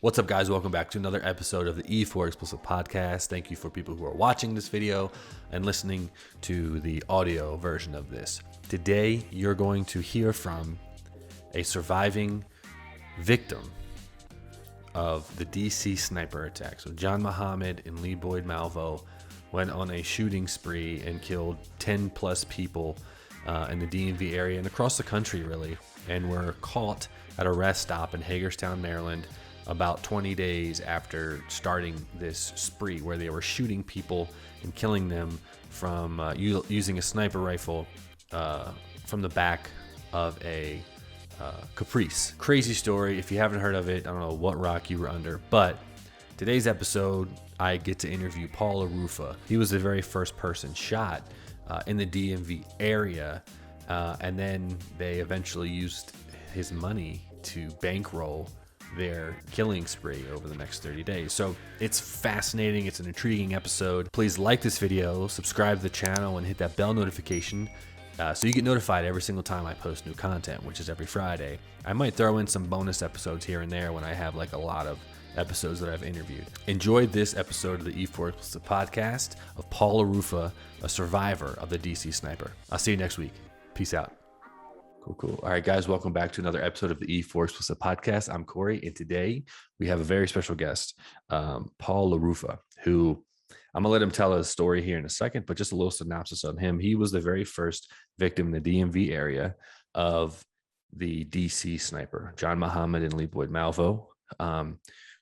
What's up, guys? Welcome back to another episode of the E4 Explicit podcast. Thank you for people who are watching this video and listening to the audio version of this. Today, you're going to hear from a surviving victim of the DC sniper attack. So John Muhammad and Lee Boyd Malvo went on a shooting spree and killed 10 plus people in the DMV area and across the country, really, and were caught at a rest stop in Hagerstown, Maryland, about 20 days after starting this spree where they were shooting people and killing them from using a sniper rifle from the back of a Caprice. Crazy story. If you haven't heard of it, I don't know what rock you were under, but today's episode, I get to interview Paul Arufa. He was the very first person shot in the DMV area, and then they eventually used his money to bankroll their killing spree over the next 30 days. So it's fascinating. It's an intriguing episode. Please like this video, subscribe to the channel, and hit that bell notification so you get notified every single time I post new content, which is every Friday. I might throw in some bonus episodes here and there when I have like a lot of episodes that I've interviewed. Enjoy this episode of the E4 Explicit podcast of Paul Arufa, a survivor of the DC sniper. I'll see you next week. Peace out. Cool. All right, guys, welcome back to another episode of the E4 Explicit podcast. I'm Corey, and today we have a very special guest, Paul Arufa, who I'm going to let him tell his story here in a second, but just a little synopsis on him. He was the very first victim in the DMV area of the DC sniper, John Muhammad and Lee Boyd Malvo,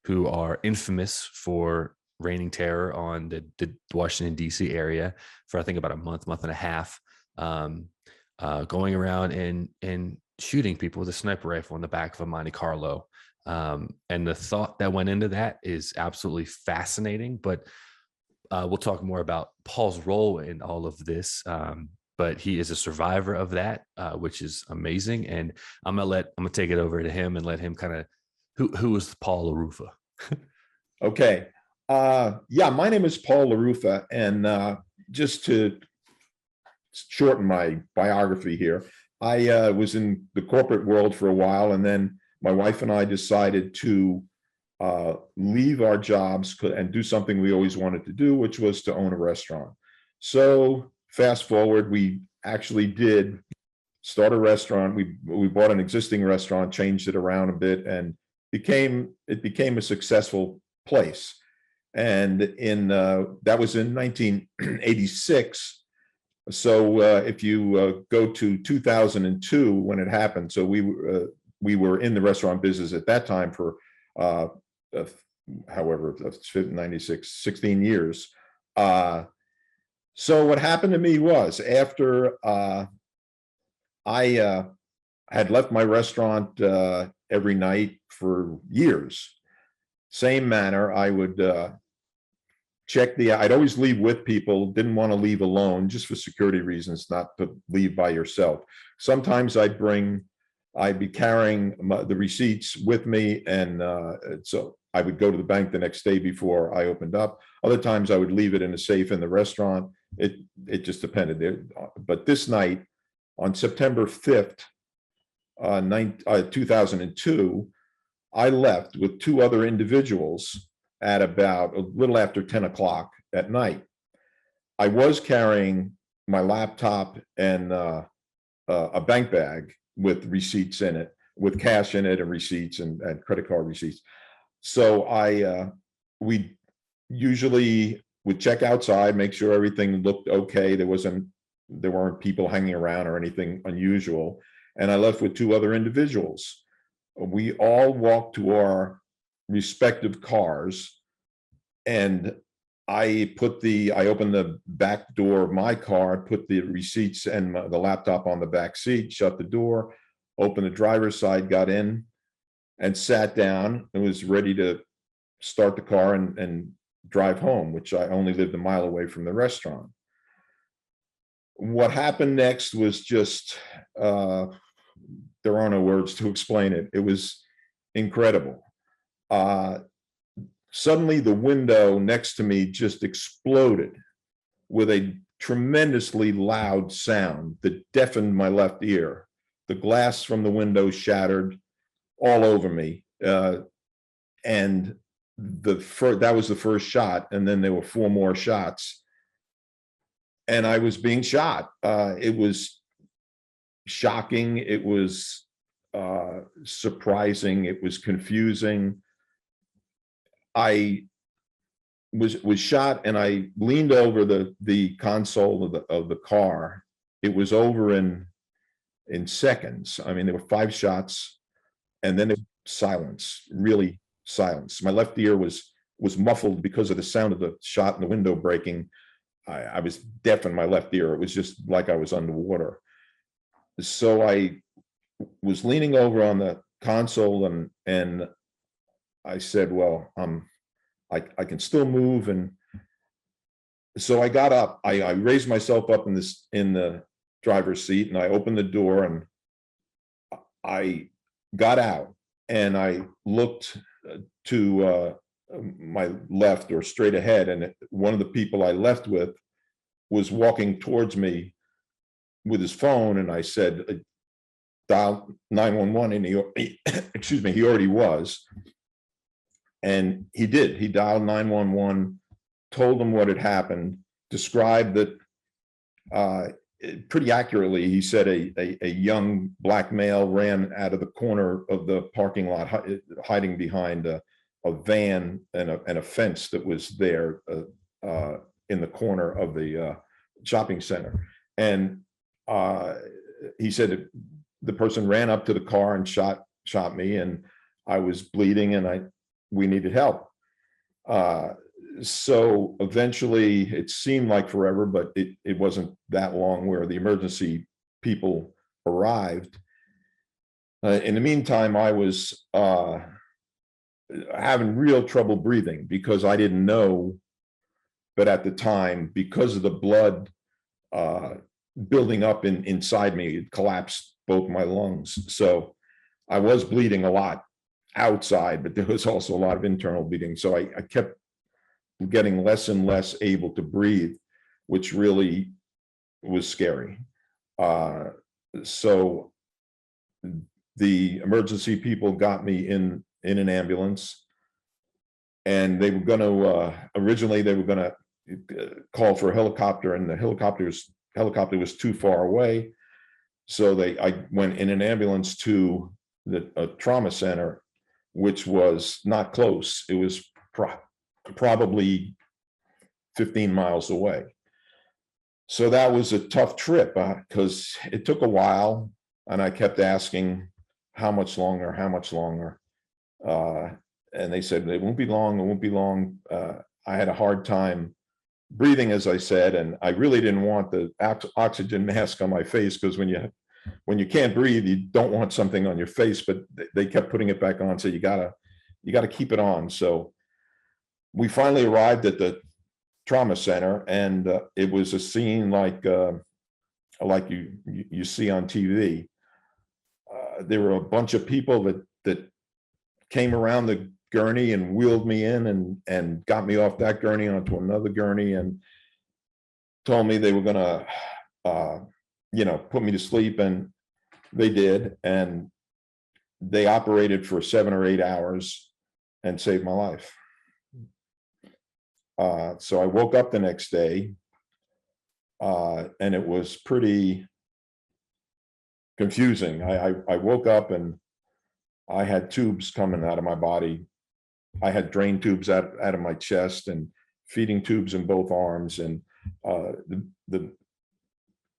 who are infamous for raining terror on the Washington, D.C. area for, I think, about a month and a half. Going around and shooting people with a sniper rifle in the back of a Monte Carlo. And the thought that went into that is absolutely fascinating, but we'll talk more about Paul's role in all of this. But he is a survivor of that, which is amazing. And I'm gonna take it over to him and let him kind of, who is Paul Arufa? Okay. Yeah, my name is Paul Arufa, and just to shorten my biography here, I was in the corporate world for a while, and then my wife and I decided to leave our jobs and do something we always wanted to do, which was to own a restaurant. So fast forward, we actually did start a restaurant. We bought an existing restaurant, changed it around a bit, and it became a successful place. And that was in 1986. So if you go to 2002 when it happened, so we were in the restaurant business at that time for however 96 16 years. So what happened to me was, after I had left my restaurant every night for years, same manner, I would I'd always leave with people, didn't want to leave alone, just for security reasons, not to leave by yourself. Sometimes I'd be carrying the receipts with me, and so I would go to the bank the next day before I opened up. Other times I would leave it in a safe in the restaurant. It just depended. But this night, on September 5th, 2002, I left with two other individuals at about a little after 10 o'clock at night. I was carrying my laptop and a bank bag with receipts in it, with cash in it, and receipts and credit card receipts. So we usually would check outside, make sure everything looked okay. There weren't people hanging around or anything unusual. And I left with two other individuals. We all walked to our respective cars, and I opened the back door of my car, put the receipts and the laptop on the back seat, shut the door, opened the driver's side, got in and sat down, and was ready to start the car and drive home, which I only lived a mile away from the restaurant. What happened next was just, there are no words to explain it. It was incredible. Suddenly the window next to me just exploded with a tremendously loud sound that deafened my left ear. The glass from the window shattered all over me. and that was the first shot, and then there were 4 more shots, and I was being shot. It was shocking. It was surprising. It was confusing. I was shot, and I leaned over the console of the car. It was over in seconds. I mean, there were 5 shots, and then there was silence, really silence. My left ear was muffled because of the sound of the shot and the window breaking. I was deaf in my left ear. It was just like I was underwater. So I was leaning over on the console, and I said, well, I can still move. And so I got up. I raised myself up in the driver's seat, and I opened the door, and I got out, and I looked to my left, or straight ahead, and one of the people I left with was walking towards me with his phone, and I said, dial 911, and he excuse me, he already was. And he did. He dialed 911, told them what had happened, described that pretty accurately. He said a young black male ran out of the corner of the parking lot, hiding behind a van and a fence that was there in the corner of the shopping center. And he said the person ran up to the car and shot me, and I was bleeding, and we needed help. So eventually, it seemed like forever, but it wasn't that long, where the emergency people arrived. In the meantime, I was having real trouble breathing, because I didn't know, but at the time, because of the blood building up inside me, it collapsed both my lungs. So I was bleeding a lot outside, but there was also a lot of internal bleeding. So I kept getting less and less able to breathe, which really was scary. So the emergency people got me in an ambulance, and they were going to originally they were going to call for a helicopter, and the helicopter was too far away. So I went in an ambulance to a trauma center, which was not close. It was probably 15 miles away. So that was a tough trip, because it took a while, and I kept asking, how much longer, how much longer? And they said, it won't be long, it won't be long. I had a hard time breathing, as I said, and I really didn't want the oxygen mask on my face, because when you can't breathe, you don't want something on your face, but they kept putting it back on. So you gotta keep it on. So we finally arrived at the trauma center, and it was a scene like you see on TV. There were a bunch of people that came around the gurney and wheeled me in, and got me off that gurney onto another gurney, and told me they were gonna put me to sleep, and they did, and they operated for 7 or 8 hours and saved my life. So I woke up the next day, and it was pretty confusing. I woke up, and I had tubes coming out of my body. I had drain tubes out of my chest, and feeding tubes in both arms. And the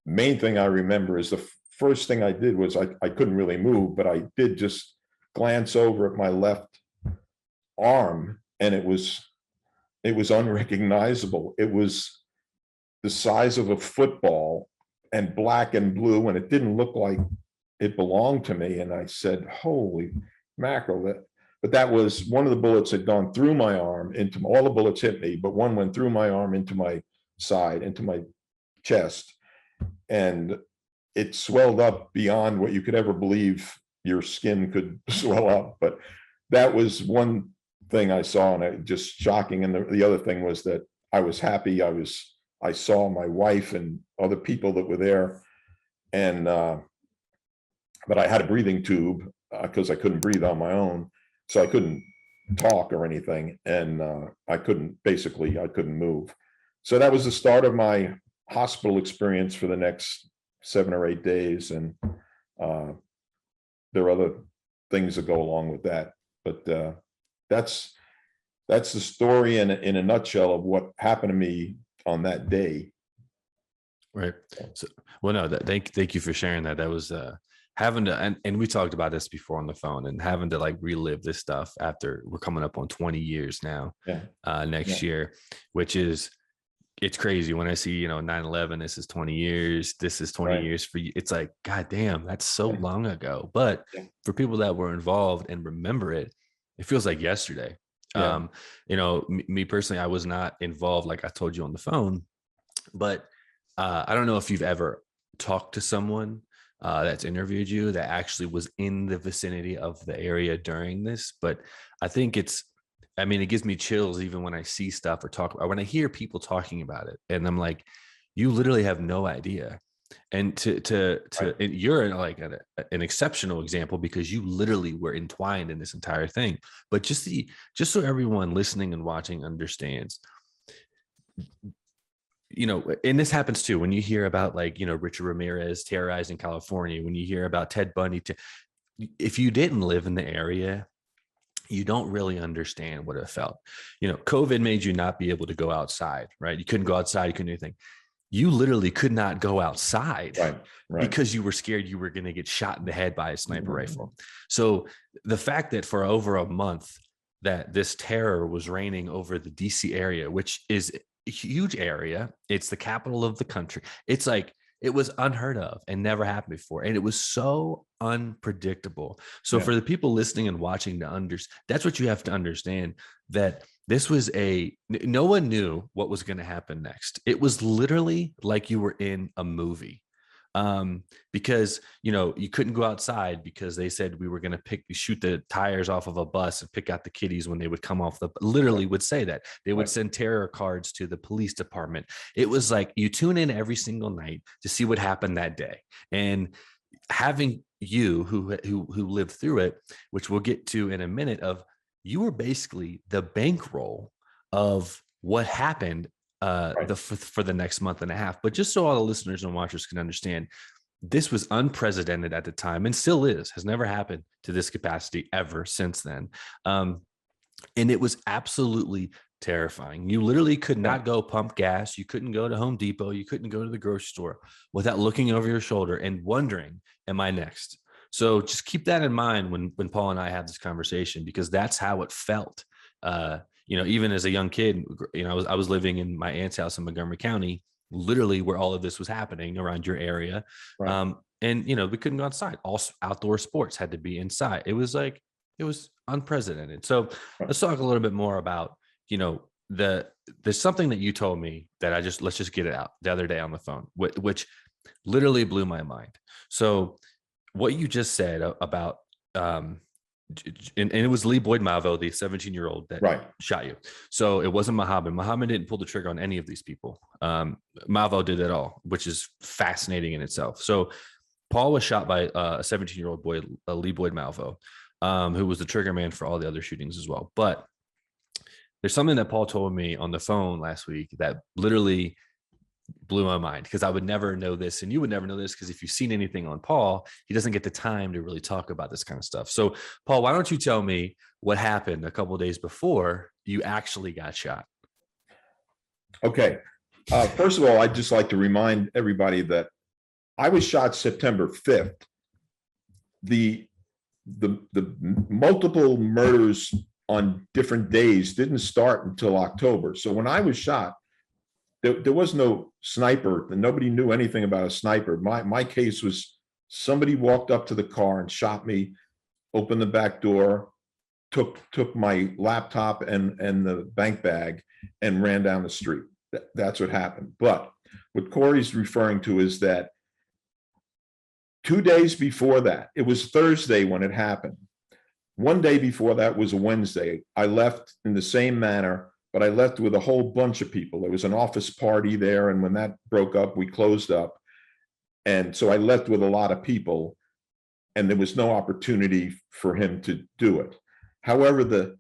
main thing I remember is the first thing I did was I couldn't really move, but I did just glance over at my left arm, and it was unrecognizable. It was the size of a football, and black and blue, and it didn't look like it belonged to me. And I said, holy mackerel. But that was one of the bullets had gone through my arm, all the bullets hit me, but one went through my arm into my side, into my chest, and it swelled up beyond what you could ever believe your skin could swell up. But that was one thing I saw, and it just shocking. And the other thing was that I was happy. I saw my wife and other people that were there, and but I had a breathing tube, because I couldn't breathe on my own, so I couldn't talk or anything, and I couldn't move. So that was the start of my hospital experience for the next 7 or 8 days, and there are other things that go along with that. But that's the story in a nutshell of what happened to me on that day. Right. So, well, no, thank you for sharing that. That was having to, and we talked about this before on the phone, and having to like relive this stuff after we're coming up on 20 years now, next year, which is, it's crazy when I see, 9/11, this is 20 years, this is 20 years for you. It's like, God damn, that's so long ago. But for people that were involved and remember it, it feels like yesterday. Me personally, I was not involved, like I told you on the phone, but I don't know if you've ever talked to someone that's interviewed you that actually was in the vicinity of the area during this, but I think it gives me chills even when I see stuff or talk, or when I hear people talking about it, and I'm like, you literally have no idea. And and you're like an exceptional example because you literally were entwined in this entire thing. But just so everyone listening and watching understands, and this happens too when you hear about Richard Ramirez terrorizing California, when you hear about Ted Bundy. If you didn't live in the area, you don't really understand what it felt. COVID made you not be able to go outside, right? You couldn't go outside, you couldn't do anything. You literally could not go outside because you were scared you were going to get shot in the head by a sniper rifle. So the fact that for over a month that this terror was reigning over the DC area, which is a huge area, it's the capital of the country. It's like, it was unheard of and never happened before. And it was so unpredictable. So for the people listening and watching that's what you have to understand, that this was no one knew what was going to happen next. It was literally like you were in a movie. Because, you couldn't go outside because they said we were going to shoot the tires off of a bus and pick out the kiddies when they would come off literally would say that they would send terror cards to the police department. It was like, you tune in every single night to see what happened that day. And having you who lived through it, which we'll get to in a minute, you were basically the bankroll of what happened for the next month and a half. But just so all the listeners and watchers can understand, this was unprecedented at the time, and still has never happened to this capacity ever since then. And it was absolutely terrifying. You literally could not go pump gas. You couldn't go to Home Depot. You couldn't go to the grocery store without looking over your shoulder and wondering, am I next? So just keep that in mind when Paul and I had this conversation, because that's how it felt. Even as a young kid, I was living in my aunt's house in Montgomery County, literally where all of this was happening around your area. And we couldn't go outside. All outdoor sports had to be inside. It was unprecedented. So let's talk a little bit more about, there's something that you told me that let's just get it out the other day on the phone, which literally blew my mind. So what you just said about, and it was Lee Boyd Malvo, the 17-year-old that shot you. So it wasn't Muhammad. Muhammad didn't pull the trigger on any of these people. Malvo did it all, which is fascinating in itself. So Paul was shot by a 17-year-old boy, Lee Boyd Malvo, who was the trigger man for all the other shootings as well. But there's something that Paul told me on the phone last week that literally blew my mind, because I would never know this, and you would never know this, because if you've seen anything on Paul, he doesn't get the time to really talk about this kind of stuff. So Paul, why don't you tell me what happened a couple of days before you actually got shot? Okay. First of all, I'd just like to remind everybody that I was shot September 5th. The multiple murders on different days didn't start until October. So when I was shot, there was no sniper, and nobody knew anything about a sniper. My case was somebody walked up to the car and shot me, opened the back door, took my laptop and the bank bag and ran down the street. That's what happened. But what Corey's referring to is that 2 days before that, it was Thursday when it happened. One day before that was a Wednesday. I left in the same manner, but I left with a whole bunch of people. There was an office party there, and when that broke up, we closed up. And so I left with a lot of people, and there was no opportunity for him to do it. However, the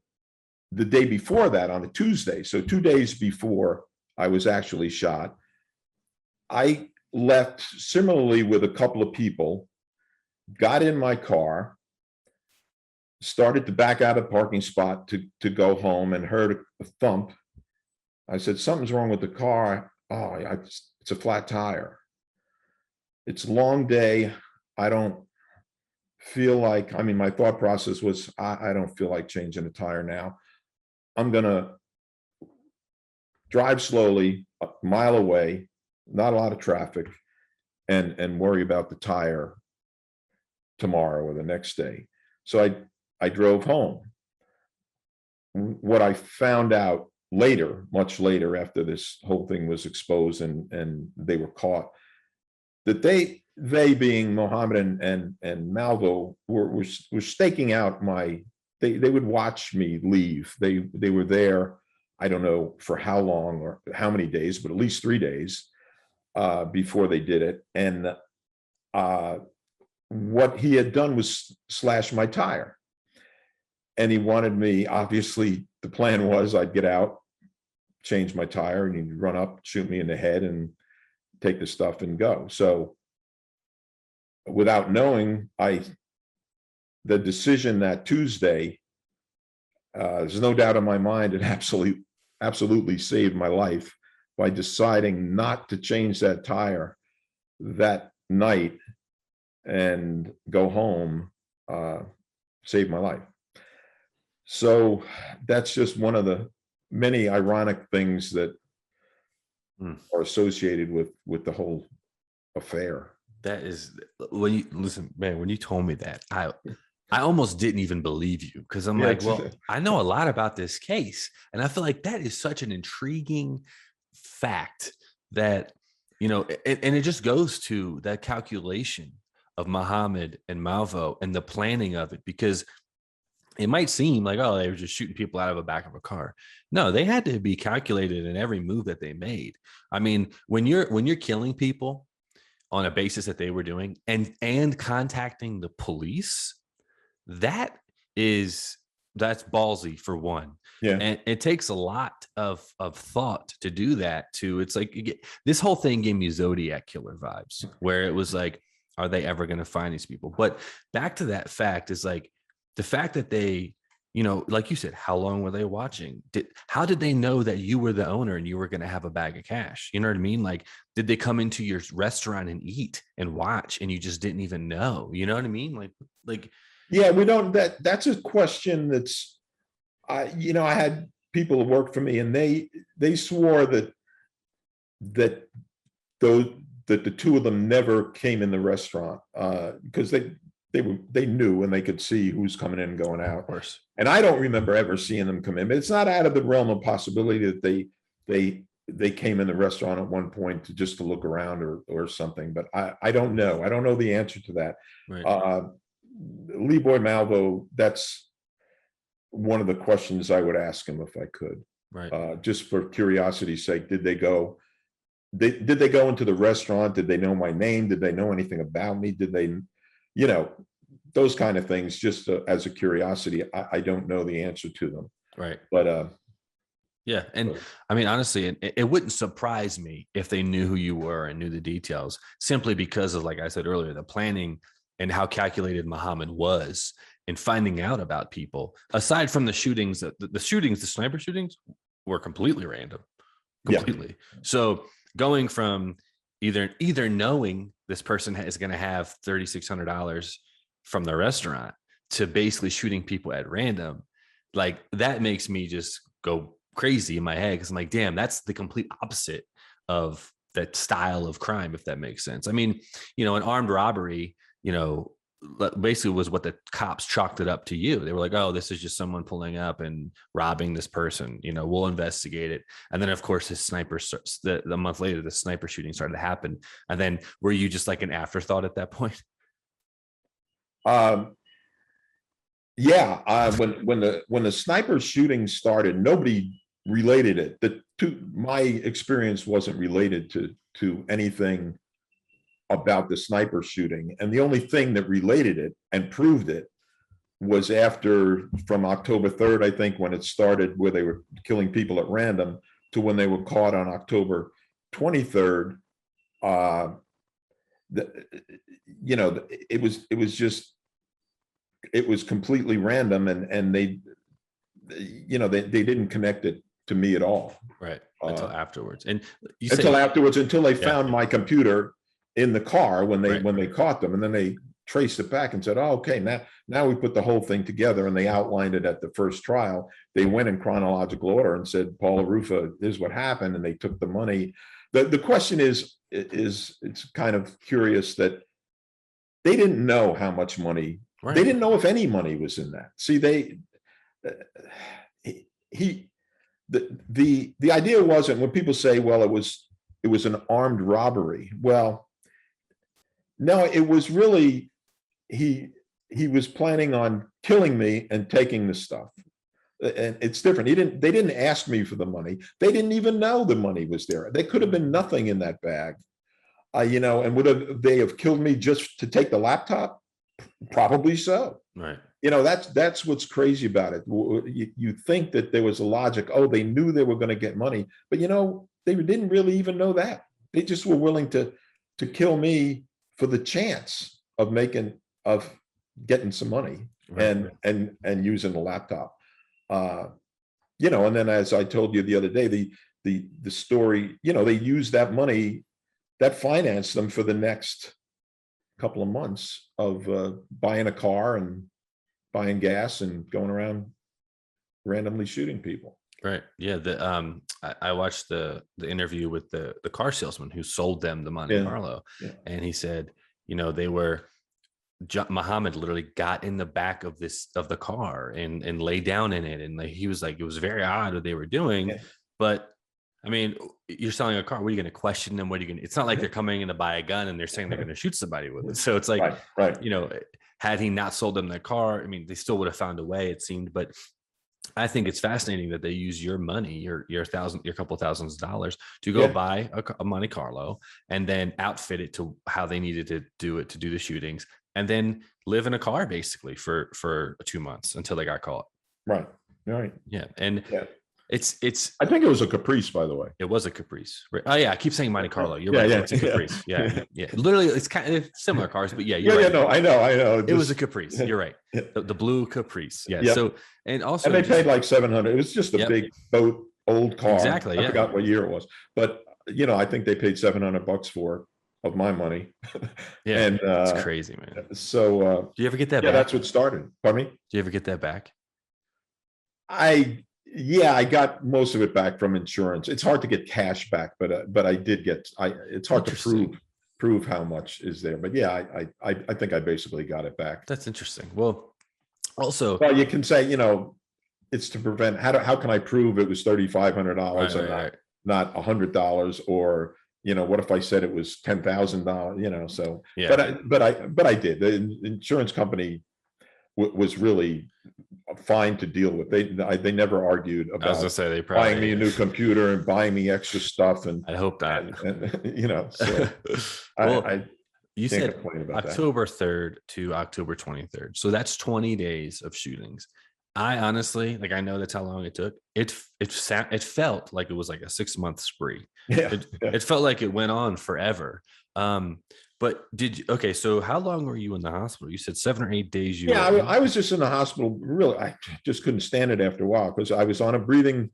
the day before that, on a Tuesday, so 2 days before I was actually shot, I left similarly with a couple of people, got in my car, started to back out of the parking spot to go home, and heard a thump. I said, something's wrong with the car. Oh, it's a flat tire. It's a long day. I don't feel like, I mean, my thought process was, I don't feel like changing a tire now. I'm going to drive slowly a mile away, not a lot of traffic, and worry about the tire tomorrow or the next day. So I drove home. What I found out later, much later, after this whole thing was exposed and they were caught, that they being Mohammed and Malvo were staking out they would watch me leave. They were there, I don't know for how long or how many days, but at least 3 days before they did it. And what he had done was slash my tire. And he wanted me, obviously the plan was I'd get out, change my tire, and he'd run up, shoot me in the head, and take the stuff and go. So without knowing, the decision that Tuesday, there's no doubt in my mind, it absolutely saved my life by deciding not to change that tire that night and go home, saved my life. So that's just one of the many ironic things that are associated with the whole affair. That is, when you listen, man, when you told me that, I almost didn't even believe you, because I'm like, well, I know a lot about this case, and I feel like that is such an intriguing fact that, you know, and it just goes to that calculation of Muhammad and Malvo and the planning of it, because it might seem like, oh, they were just shooting people out of the back of a car. No, they had to be calculated in every move that they made. I mean, when you're killing people on a basis that they were doing and contacting the police, that's ballsy, for one. Yeah. And it takes a lot of thought to do that too. It's like, this whole thing gave me Zodiac killer vibes, where it was like, are they ever going to find these people? But back to that fact is like, the fact that they, you know, like you said, how long were they watching? How did they know that you were the owner and you were going to have a bag of cash? You know what I mean? Like, did they come into your restaurant and eat and watch and you just didn't even know? You know what I mean? Like, yeah, we don't, that's a question that's, you know, I had people who worked for me, and they swore that the two of them never came in the restaurant because they knew and they could see who's coming in and going out. Of course. And I don't remember ever seeing them come in, but it's not out of the realm of possibility that they came in the restaurant at one point to look around or something. But I don't know. I don't know the answer to that. Right. Lee Boy Malvo, that's one of the questions I would ask him if I could. Right. Just for curiosity's sake, did they go into the restaurant? Did they know my name? Did they know anything about me? Did they, you know, those kind of things, just as a curiosity. I don't know the answer to them. Right. But yeah. And I mean, honestly, it wouldn't surprise me if they knew who you were and knew the details, simply because of, like I said earlier, the planning and how calculated Muhammad was in finding out about people. Aside from the shootings, the sniper shootings were completely random. Completely. Yeah. So going from either knowing this person is going to have $3,600 from the restaurant to basically shooting people at random, like, that makes me just go crazy in my head, because I'm like, damn, that's the complete opposite of that style of crime, if that makes sense. I mean, you know, an armed robbery, you know, basically was what the cops chalked it up to you. They were like, oh, this is just someone pulling up and robbing this person, you know, we'll investigate it. And then of course his sniper, the month later, the sniper shooting started to happen. And then were you just like an afterthought at that point? Yeah. When the sniper shooting started, nobody related it. My experience wasn't related to anything about the sniper shooting. And the only thing that related it and proved it was after, from October 3rd, I think, when it started, where they were killing people at random, to when they were caught on October 23rd. It was completely random, and they didn't connect it to me at all. Right. Until afterwards. And you until they found my computer in the car when they caught them, and then they traced it back and said, oh, okay, now we put the whole thing together, and they outlined it at the first trial. They went in chronological order and said, Paul Arufa, this is what happened, and they took the money. The question is it's kind of curious that they didn't know how much money, they didn't know if any money was in that. See, the idea wasn't, when people say, well, it was an armed robbery. Well, no, it was really, he was planning on killing me and taking the stuff. And it's different. They didn't ask me for the money. They didn't even know the money was there. There could have been nothing in that bag. And they have killed me just to take the laptop? Probably so. Right. That's what's crazy about it. You think that there was a logic. Oh, they knew they were going to get money, but they didn't really even know that. They just were willing to kill me for the chance of getting some money, right, and using the laptop. And then, as I told you the other day, the story, they used that money that financed them for the next couple of months of buying a car and buying gas and going around randomly shooting people. Right. Yeah. I watched the interview with the car salesman who sold them the Monte Carlo, and he said, Muhammad literally got in the back of the car and lay down in it, and he was like, it was very odd what they were doing, but I mean, you're selling a car. What are you going to question them? It's not like they're coming in to buy a gun and they're saying they're going to shoot somebody with it. So it's like, right. Had he not sold them their car, I mean, they still would have found a way, it seemed. But I think it's fascinating that they use your money, your couple thousands of dollars, to go buy a Monte Carlo and then outfit it to how they needed to do the shootings, and then live in a car basically for 2 months until they got caught. Right. Yeah. And it's I think it was a Caprice, by the way. It was a Caprice. Right. Oh yeah, I keep saying Monte Carlo. You're right. It's a Caprice. Yeah. Literally, it's kind of similar cars, but you're right. No, I know. It was a Caprice. You're right. The blue Caprice. Yeah. So, and they paid like $700. It was just a big boat, old car. Exactly. I forgot what year it was, but I think they paid $700 for it, of my money. Yeah. And it's crazy, man. So do you ever get that back? That's what started. Pardon me? Do you ever get that back? I got most of it back from insurance. It's hard to get cash back, but I did get. It's hard to prove how much is there. But I think I basically got it back. That's interesting. Well, also, you can say it's to prevent. How can I prove it was $3,500 and not $100, or what if I said it was $10,000? So but I did. The insurance company was really fine to deal with. They never argued about, I was gonna say, they probably buying me a new computer and buying me extra stuff. And I hope that. So well, you said October 3rd to October 23rd. So that's 20 days of shootings. I honestly, I know that's how long it took. It felt like it was like a 6-month spree. It felt like it went on forever. But so how long were you in the hospital? You said 7 or 8 days. I was just in the hospital. Really, I just couldn't stand it after a while, because I was on a breathing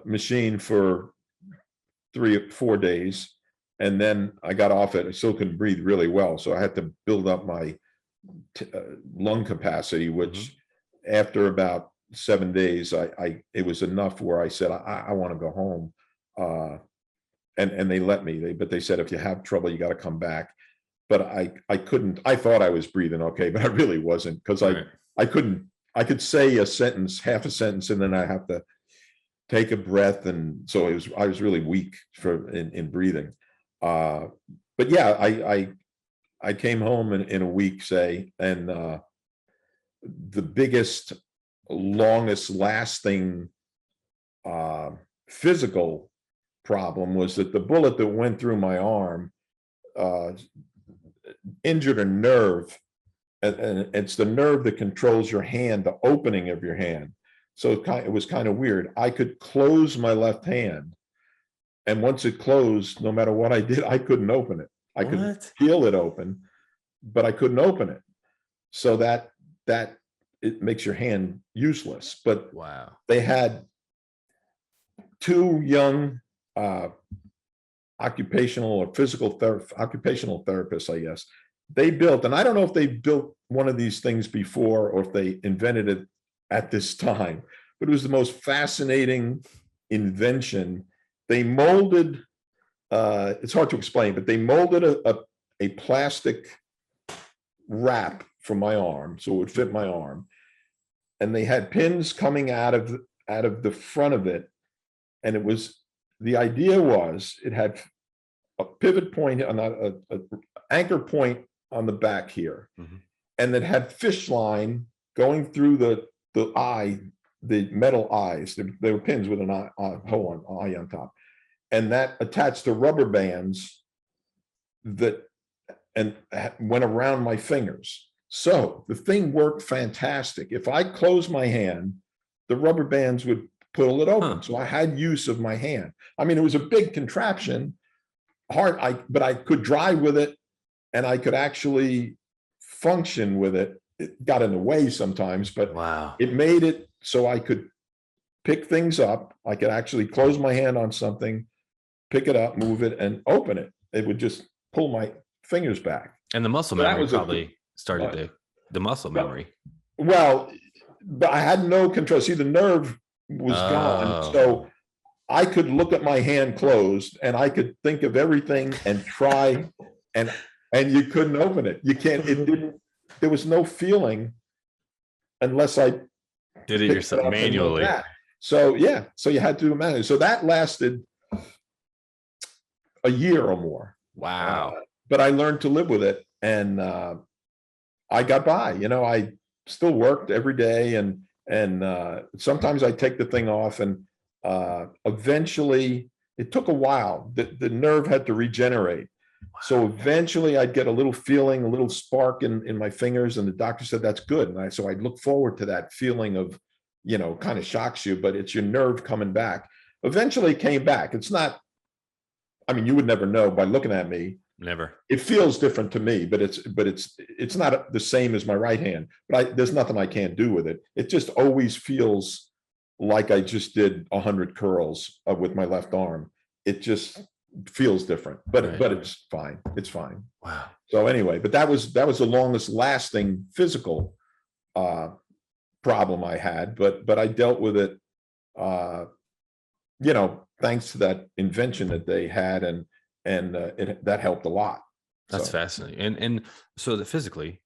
machine for 3 or 4 days. And then I got off it. I still couldn't breathe really well. So I had to build up my lung capacity, which after about 7 days, it was enough where I said, I want to go home. And they let me, but they said, if you have trouble, you got to come back. But I couldn't. I thought I was breathing okay, but I really wasn't, because I couldn't. I could say a sentence, half a sentence, and then I have to take a breath, and so I was really weak in breathing. But I came home in a week, say, and the biggest, longest lasting physical problem was that the bullet that went through my arm injured a nerve, and it's the nerve that controls your hand, the opening of your hand. So it was kind of weird. I could close my left hand, and once it closed, no matter what I did, I couldn't open it. I could What? feel it open, but I couldn't open it. So that it makes your hand useless. But Wow. they had two young occupational therapists, I guess. They built, and I don't know if they built one of these things before or if they invented it at this time, but it was the most fascinating invention. They molded, it's hard to explain, but they molded a plastic wrap for my arm so it would fit my arm. And they had pins coming out of the front of it. And the idea was it had a pivot point, an anchor point on the back here. Mhm. And it had fish line going through the eye, the metal eyes. They were pins with an eye on top. And that attached to rubber bands that went around my fingers. So the thing worked fantastic. If I closed my hand, the rubber bands would pull it open. So I had use of my hand. I mean, it was a big contraption, hard, but I could drive with it, and I could actually function with it. It got in the way sometimes, but Wow. it made it so I could pick things up. I could actually close my hand on something, pick it up, move it, and open it. It would just pull my fingers back. And the muscle So that memory was probably started the muscle memory. Well, but I had no control. See, the nerve was gone. So I could look at my hand closed and I could think of everything and try, and you couldn't open it. You can't, there was no feeling unless I did it yourself manually. So yeah, so you had to do it manually. So that lasted a year or more. Wow. But I learned to live with it, and I got by. I still worked every day, and sometimes I take the thing off, and eventually it took a while. The nerve had to regenerate. So eventually I'd get a little feeling, a little spark in my fingers, and the doctor said that's good. And so I'd look forward to that feeling of, kind of shocks you, but it's your nerve coming back. Eventually it came back. It's not, I mean, you would never know by looking at me. Never. It feels different to me, but it's not the same as my right hand. But there's nothing I can't do with it. It just always feels like I just did 100 curls with my left arm. It just feels different, but it's fine. It's fine. Wow. So anyway, but that was the longest lasting physical problem I had, but I dealt with it, thanks to that invention that they had, and that helped a lot. That's fascinating. And so physically,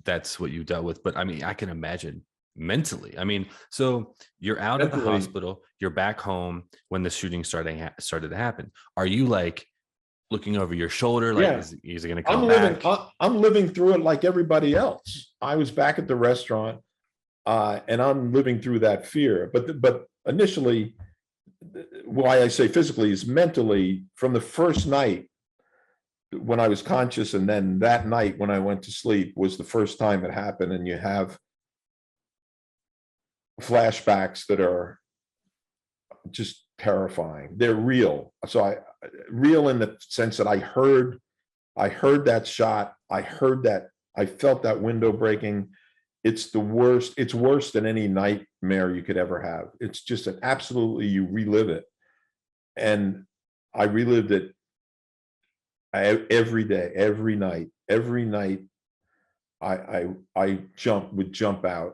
that's what you dealt with. But I mean, I can imagine mentally. I mean, so you're out of the hospital, you're back home when the shooting started to happen. Are you like looking over your shoulder? Like, is it going to come back? I'm living through it like everybody else. I was back at the restaurant, and I'm living through that fear. But initially, why I say physically is mentally. From the first night when I was conscious, and then that night when I went to sleep was the first time it happened. And you have flashbacks that are just terrifying. They're real. So real in the sense that I heard that shot. I felt that window breaking. It's the worst. It's worse than any nightmare you could ever have. It's just you relive it. And I relived it every day, every night. I would jump out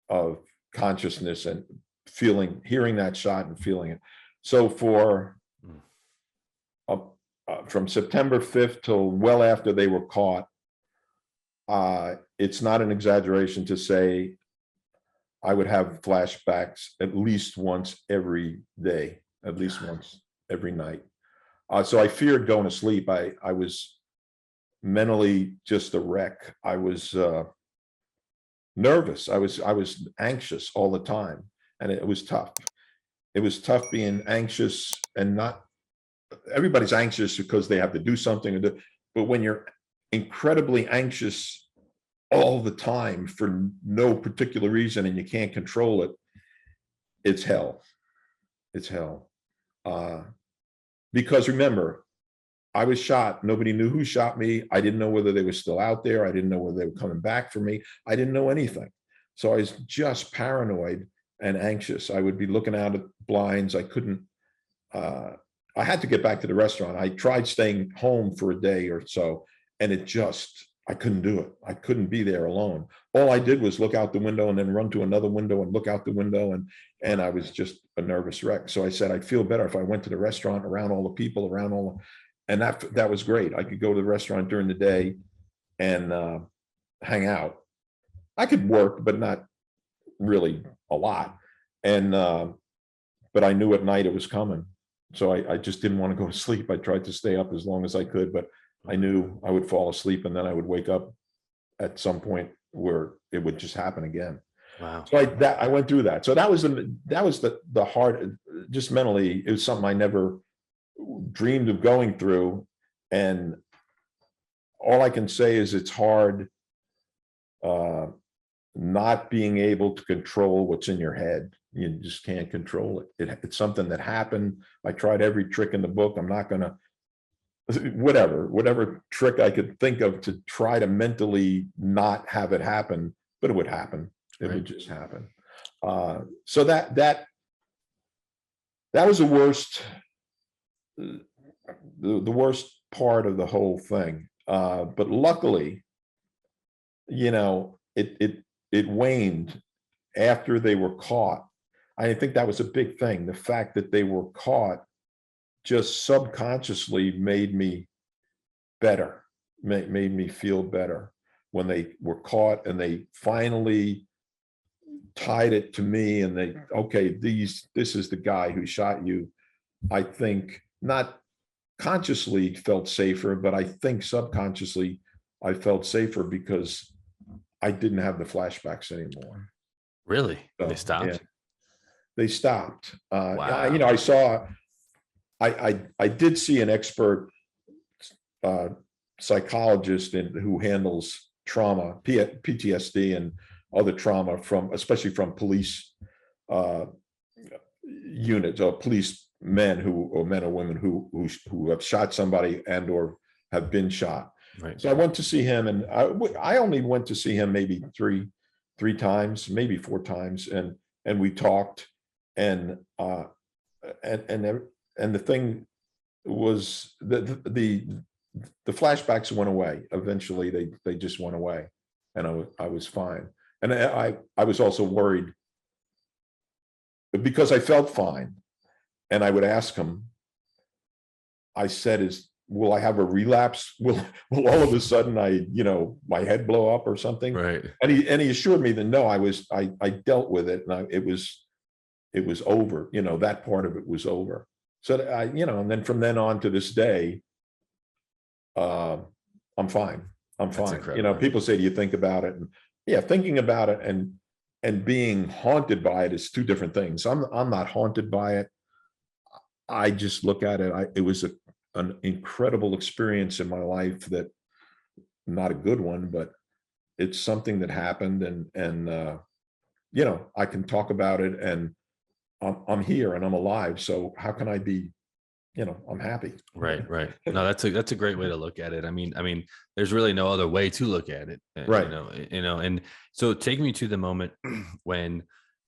of consciousness and hearing that shot and feeling it. So from September 5th till well after they were caught, it's not an exaggeration to say I would have flashbacks at least once every day, at least once every night. So I feared going to sleep. I was mentally just a wreck. I was nervous. I was anxious all the time, and it was tough. It was tough being anxious, and not everybody's anxious because they have to do something, but when you're incredibly anxious all the time for no particular reason and you can't control it, it's hell. It's hell. Because remember, I was shot. Nobody knew who shot me. I didn't know whether they were still out there. I didn't know whether they were coming back for me. I didn't know anything. So I was just paranoid and anxious. I would be looking out at blinds. I couldn't, I had to get back to the restaurant. I tried staying home for a day or so, and I couldn't do it. I couldn't be there alone. All I did was look out the window and then run to another window and look out the window. And I was just a nervous wreck. So I said, I'd feel better if I went to the restaurant around all the people, around all the, and that was great. I could go to the restaurant during the day and hang out. I could work, but not really a lot. And but I knew at night it was coming. So I just didn't want to go to sleep. I tried to stay up as long as I could, but I knew I would fall asleep and then I would wake up at some point where it would just happen again. Wow. So I went through that. So that was the hard, just mentally, it was something I never dreamed of going through. And all I can say is it's hard not being able to control what's in your head. You just can't control it. It's something that happened. I tried every trick in the book. I'm not going to, whatever trick I could think of to try to mentally not have it happen, but it would happen. It would just happen. So that was the worst part of the whole thing. But luckily, it waned after they were caught. I think that was a big thing. The fact that they were caught just subconsciously made me better, made me feel better when they were caught and they finally tied it to me and this is the guy who shot you. I think not consciously felt safer, but I think subconsciously I felt safer because I didn't have the flashbacks anymore. Really? So, they stopped? Yeah, they stopped. Wow. I did see an expert psychologist who handles trauma, PTSD and other trauma especially from police units or police men or women who have shot somebody and or have been shot. Right. So I went to see him, and I only went to see him maybe three times, maybe four times, and we talked, and the thing was the flashbacks went away. Eventually, they just went away, and I was fine. And I was also worried because I felt fine, and I would ask him. I said, will I have a relapse? Will all of a sudden my head blow up or something? Right. And he assured me that no, I dealt with it, and it was over. That part of it was over. So and then from then on to this day, I'm fine. I'm fine. People say, do you think about it? And yeah, thinking about it and being haunted by it is two different things. I'm not haunted by it. I just look at it. It was an incredible experience in my life, that not a good one, but it's something that happened, and I can talk about it, and I'm here and I'm alive. So how can I be, I'm happy. Right. No, that's a great way to look at it. I mean, there's really no other way to look at it. Right. And so take me to the moment when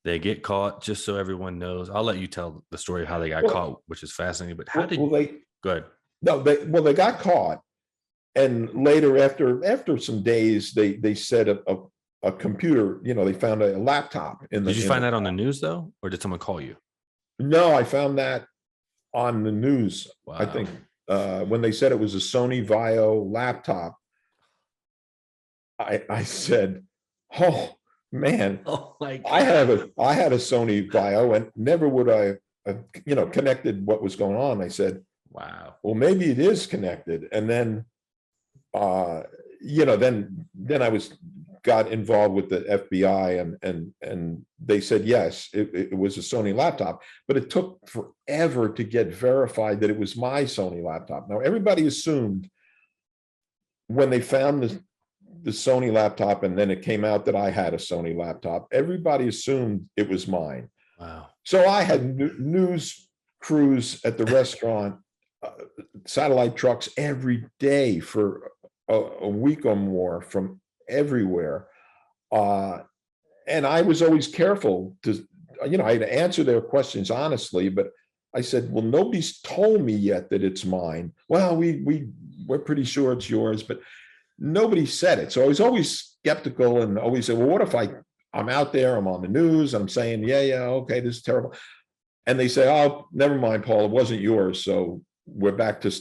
they get caught, just so everyone knows. I'll let you tell the story of how they got caught, which is fascinating. But how did they go ahead? No, they got caught, and later after some days, they said a computer. They found a laptop in the. Did you find that on the news though, or did someone call you? No, I found that on the news. Wow. I think when they said it was a Sony Vaio laptop, I said, "Oh man, oh my God. I had a Sony Vaio, and never would I have, connected what was going on." I said, wow, well, maybe it is connected. And then then I got involved with the FBI, and they said yes, it was a Sony laptop, but it took forever to get verified that it was my Sony laptop. Now everybody assumed when they found the Sony laptop, and then it came out that I had a Sony laptop, everybody assumed it was mine. Wow. So I had news crews at the restaurant, satellite trucks every day for a week or more from everywhere. And I was always careful to, I'd answer their questions honestly, but I said, well, nobody's told me yet that it's mine. Well, we're pretty sure it's yours, but nobody said it. So I was always skeptical and always said, well, what if I'm out there, I'm on the news, I'm saying, yeah, okay, this is terrible. And they say, oh, never mind, Paul, it wasn't yours. So we're back to,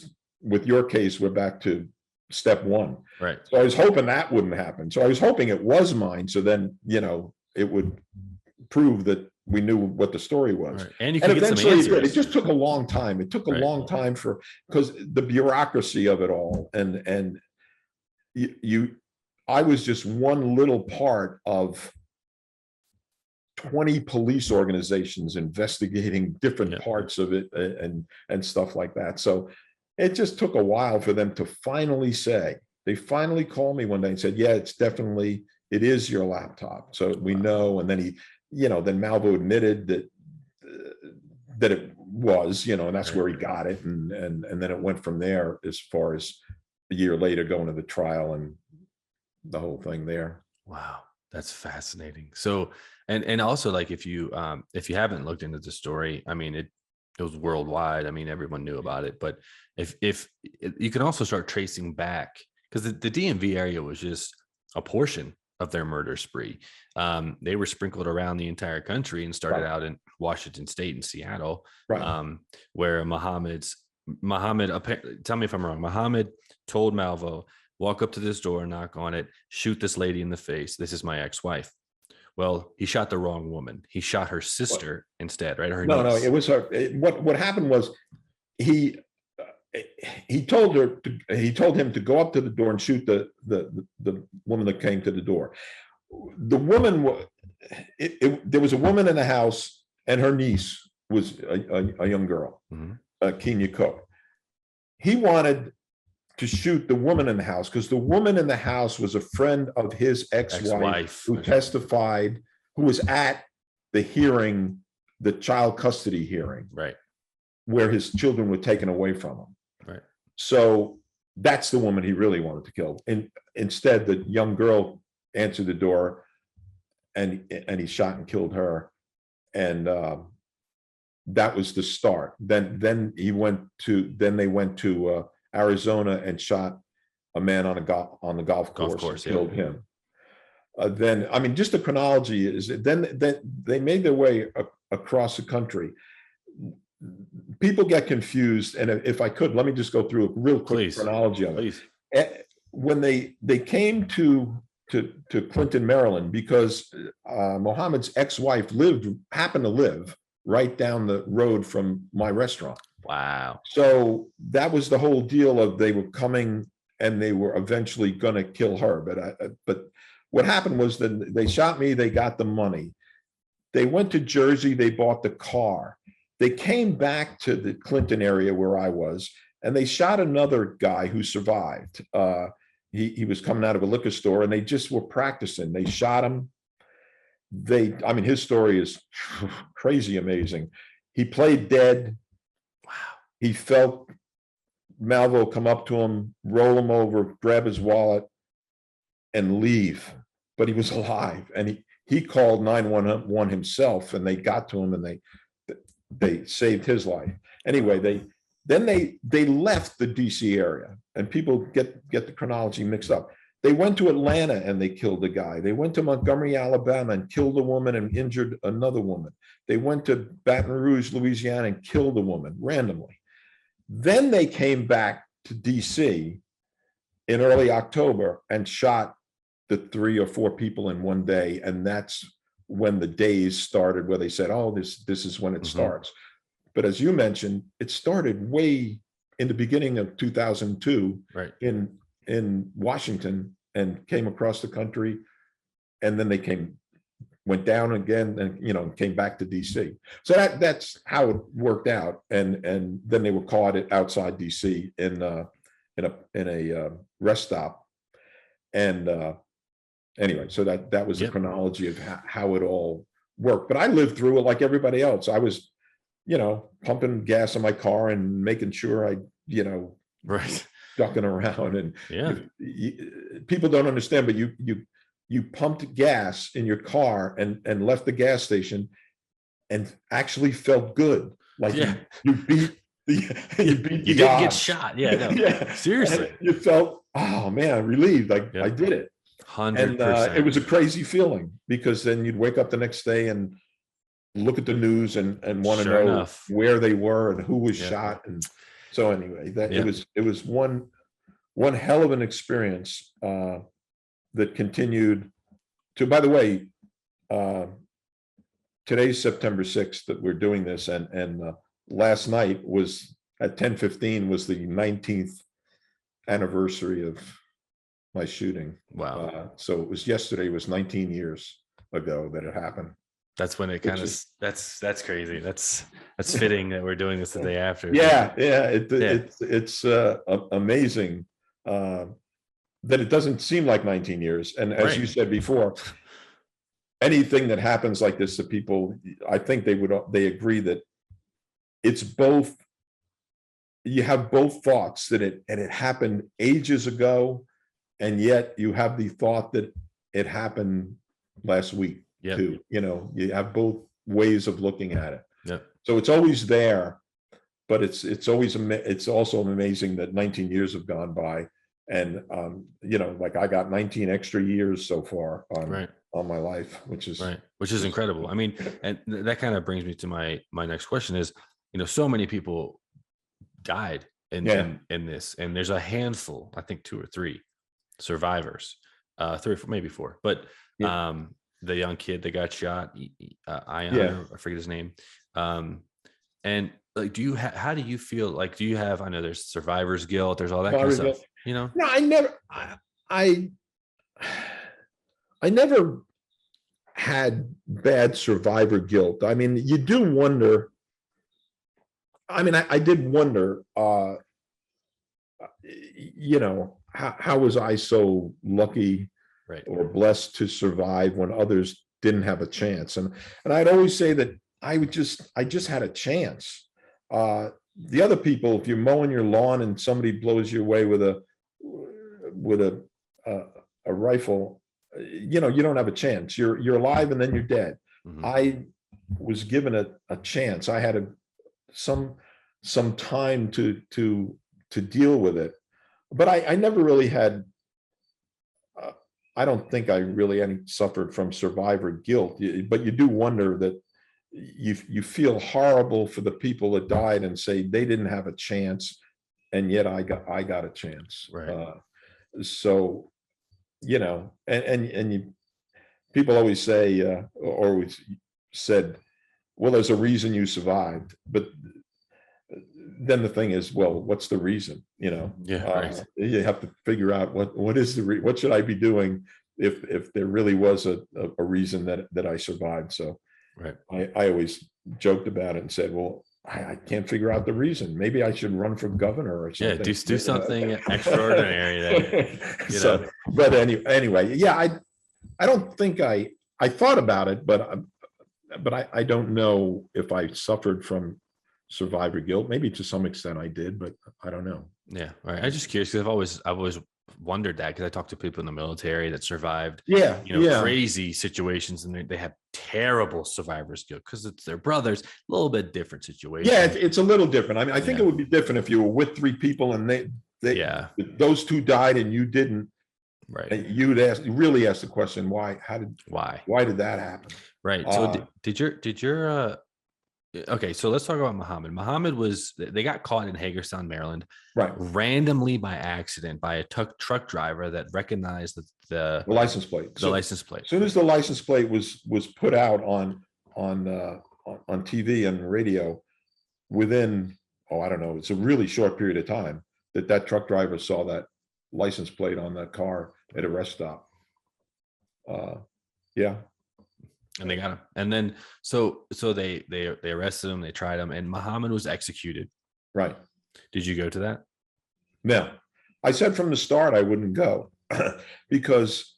with your case, we're back to step one. Right. So I was hoping that wouldn't happen. So I was hoping it was mine. So then, it would prove that we knew what the story was. Right. And you can get some eventually answers. it just took a long time. It took a long time because the bureaucracy of it all. And I was just one little part of 20 police organizations investigating different parts of it and stuff like that. So it just took a while for them to finally say. They finally called me one day and said, yeah, it is your laptop. So we know. And then then Malvo admitted that it was, and that's where he got it. And then it went from there as far as a year later going to the trial and the whole thing there. Wow. That's fascinating. So, and also, like, if you haven't looked into the story, I mean, it was worldwide. I mean, everyone knew about it, but if you can also start tracing back, because the DMV area was just a portion of their murder spree. They were sprinkled around the entire country and started out in Washington State and Seattle, where Muhammad, tell me if I'm wrong, Muhammad told Malvo, walk up to this door, knock on it, shoot this lady in the face. This is my ex-wife. Well, he shot the wrong woman. He shot her sister instead, right? No, it was her. What happened was he told him to go up to the door and shoot the woman that came to the door. The woman, there was a woman in the house, and her niece was a young girl, Kenya Cook. He wanted to shoot the woman in the house because the woman in the house was a friend of his ex-wife who testified, who was at the hearing, the child custody hearing, where his children were taken away from him. So that's the woman he really wanted to kill. And instead, the young girl answered the door, and he shot and killed her. And that was the start. Then they went to Arizona and shot a man on the golf course and killed him. Then, I mean, just the chronology is then they made their way across the country. People get confused, and if I could, let me just go through a real quick chronology of it. When they came to Clinton, Maryland, because Mohammed's ex-wife happened to live right down the road from my restaurant. Wow. So that was the whole deal of they were coming and they were eventually going to kill her. But what happened was that they shot me, they got the money. They went to Jersey, they bought the car. They came back to the Clinton area where I was, and they shot another guy who survived. He was coming out of a liquor store, and they just were practicing. They shot him. I mean, his story is crazy amazing. He played dead. Wow. He felt Malvo come up to him, roll him over, grab his wallet, and leave. But he was alive, and he called 911 himself, and they got to him, and they saved his life. Anyway, they left the DC area, and people get the chronology mixed up. They went to Atlanta and they killed a guy. They went to Montgomery, Alabama, and killed a woman and injured another woman. They went to Baton Rouge, Louisiana, and killed a woman randomly. Then they came back to DC in early October and shot the 3 or 4 people in one day. And that's when the days started where they said, oh, this is when it starts. But as you mentioned, it started way in the beginning of 2002 in Washington, and came across the country. And then they went down again and, came back to DC. So that's how it worked out. And then they were caught outside DC in a rest stop. And anyway, so that was a chronology of how it all worked. But I lived through it like everybody else. I was, pumping gas in my car and making sure I, Right. ducking around. And people don't understand, but you pumped gas in your car and left the gas station and actually felt good. Like you beat you didn't get shot. Yeah, no. Yeah. Seriously. And you felt, oh man, relieved. I did it. 100%. And it was a crazy feeling, because then you'd wake up the next day and look at the news and want to know where they were and who was shot. And so anyway, it was one hell of an experience that continued to, by the way, today's September 6th that we're doing this, and last night was at 10:15 was the 19th anniversary of my shooting. Wow. So it was yesterday, was 19 years ago that it happened. That's when it kind of, that's crazy. That's fitting that we're doing this the day after. It's amazing that it doesn't seem like 19 years. And as you said before, anything that happens like this to people, I think they agree that it's both, you have both thoughts that it happened ages ago, and yet you have the thought that it happened last week too. You have both ways of looking at it. So it's always there, but it's also amazing that 19 years have gone by, and like I got 19 extra years so far on my life, which is incredible. I mean, and that kind of brings me to my next question is, so many people died in this, and there's a handful, I think 2 or 3 survivors, 3 or 4, maybe 4, but the young kid that got shot, I forget his name, and like, how do you feel? Like, do you have, I know there's survivor's guilt, there's all that kind of stuff, No, I never had bad survivor guilt. I mean, you do wonder. I mean, I did wonder, how was I so lucky or blessed to survive when others didn't have a chance? And I'd always say that I just had a chance. The other people, if you're mowing your lawn and somebody blows you away with a rifle, you don't have a chance. You're alive and then you're dead. Mm-hmm. I was given a chance. I had some time to deal with it, but I never really had. I don't think I really suffered from survivor guilt, but you do wonder that you feel horrible for the people that died and say they didn't have a chance, and yet I got a chance. So, and people always say, or always said, well, there's a reason you survived, but then the thing is, well, what's the reason? You have to figure out what is what should I be doing if there really was a reason that I survived. So I always joked about it and said, well, I can't figure out the reason. Maybe I should run for governor or something. Yeah, do something extraordinary there. But anyway, I don't think I thought about it, but I don't know if I suffered from survivor guilt. Maybe to some extent I did, but I don't know. Yeah, right. I'm just curious because I've always wondered that, because I talked to people in the military that survived crazy situations, and they have terrible survivor's guilt because it's their brothers. A little bit different situation. Yeah, it's a little different. I mean, I think it would be different if you were with 3 people and they those 2 died and you didn't. Right. And you'd really ask the question, why? Why did that happen? Right. So did your okay, so let's talk about Muhammad. Muhammad they got caught in Hagerstown, Maryland, randomly by accident by a truck driver that recognized the license plate. License plate. As soon as the license plate was put out on TV and radio, within, I don't know, it's a really short period of time that truck driver saw that license plate on that car at a rest stop. And they got him. And then so they arrested him, they tried him, and Muhammad was executed. Right. Did you go to that? No. I said from the start I wouldn't go. because,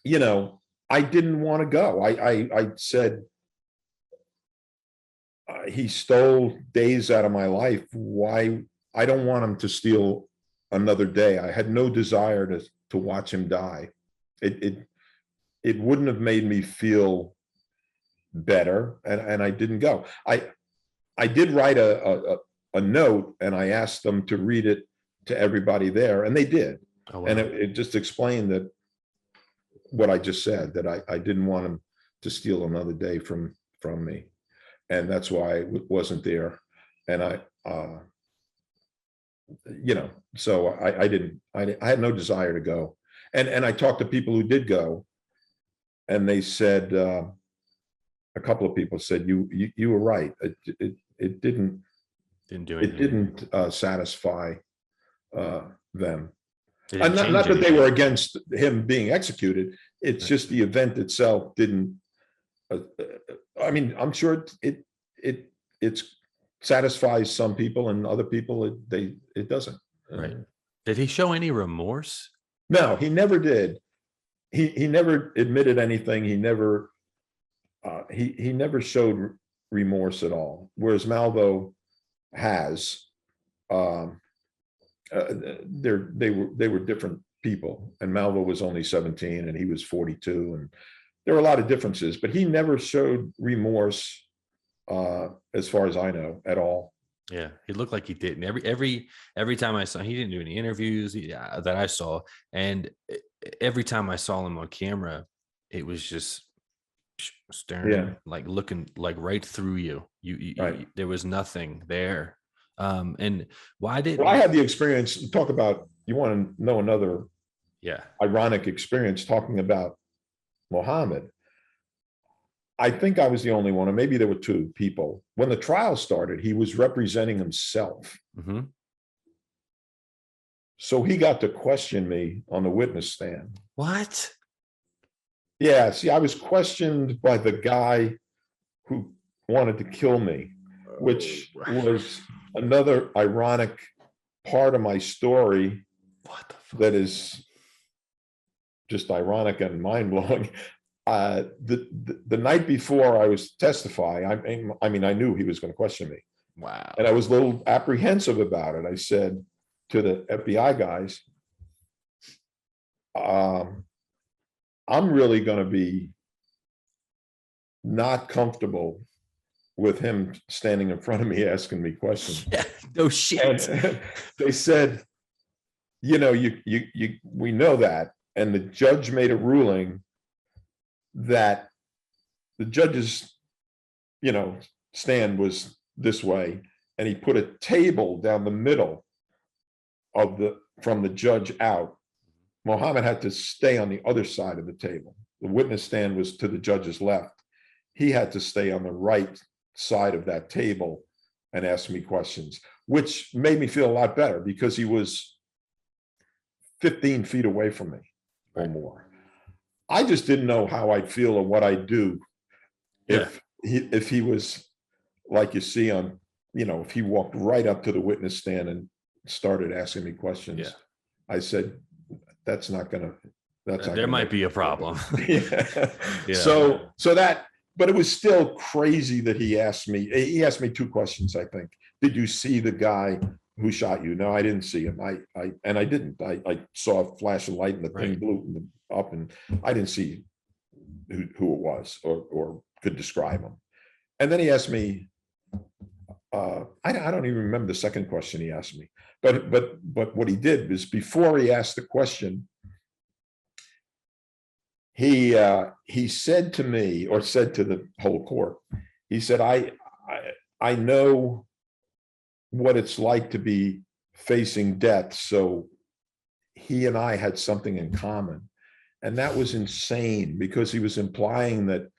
you know, I didn't want to go. I said, he stole days out of my life. Why? I don't want him to steal another day. I had no desire to watch him die. It wouldn't have made me feel better, and I didn't go. I did write a note, and I asked them to read it to everybody there, and they did. Oh, wow. And it just explained that what I just said, that I didn't want him to steal another day from me, and that's why I wasn't there. And I you know, so I had no desire to go. And I talked to people who did go, and they said, a couple of people said, you were right. It didn't do anything. It didn't satisfy them. It didn't change Not that they anything. were against him being executed. It's just the event itself didn't. I mean, I'm sure it satisfies some people, and other people it doesn't. Right. Did he show any remorse? No, he never did. He never admitted anything. He never he never showed remorse at all. Whereas Malvo has. They were different people, and Malvo was only 17 and he was 42, and there were a lot of differences, but he never showed remorse as far as I know at all. Yeah, he looked like he didn't. Every time I saw, he didn't do any interviews that I saw, and every time I saw him on camera, it was just staring, like looking like right through you. You there was nothing there. And why did I had the experience? Talk about, you want to know another ironic experience talking about Muhammad. I think I was the only one, or maybe there were two people. When the trial started, he was representing himself. Mm-hmm. So he got to question me on the witness stand. What? Yeah, see, I was questioned by the guy who wanted to kill me, which was another ironic part of my story that is just ironic and mind-blowing. The night before I was testifying, I mean, I knew he was going to question me. Wow. And I was a little apprehensive about it. I said to the FBI guys, I'm really going to be not comfortable with him standing in front of me asking me questions. Yeah, no shit. And they said, you know, we know that. And the judge made a ruling that the judge's, you know, stand was this way, and he put a table down the middle of from the judge out. Muhammad had to stay on the other side of the table. The witness stand was to the judge's left. He had to stay on the right side of that table and ask me questions, which made me feel a lot better because he was 15 feet away from me or more. I just didn't know how I'd feel or what I'd do if he was, like you see on, you know, if he walked right up to the witness stand and started asking me questions. Yeah. I said, that's not there might be a problem. Yeah. Yeah. So that, but it was still crazy that he asked me two questions, I think. Did you see the guy who shot you? No, I didn't see him. I didn't. I saw a flash of light and the thing blew up, and I didn't see who it was or could describe him. And then he asked me, I don't even remember the second question he asked me, but what he did was, before he asked the question, he said to me, or said to the whole court, he said, I know what it's like to be facing death, so he and I had something in common. And that was insane, because he was implying that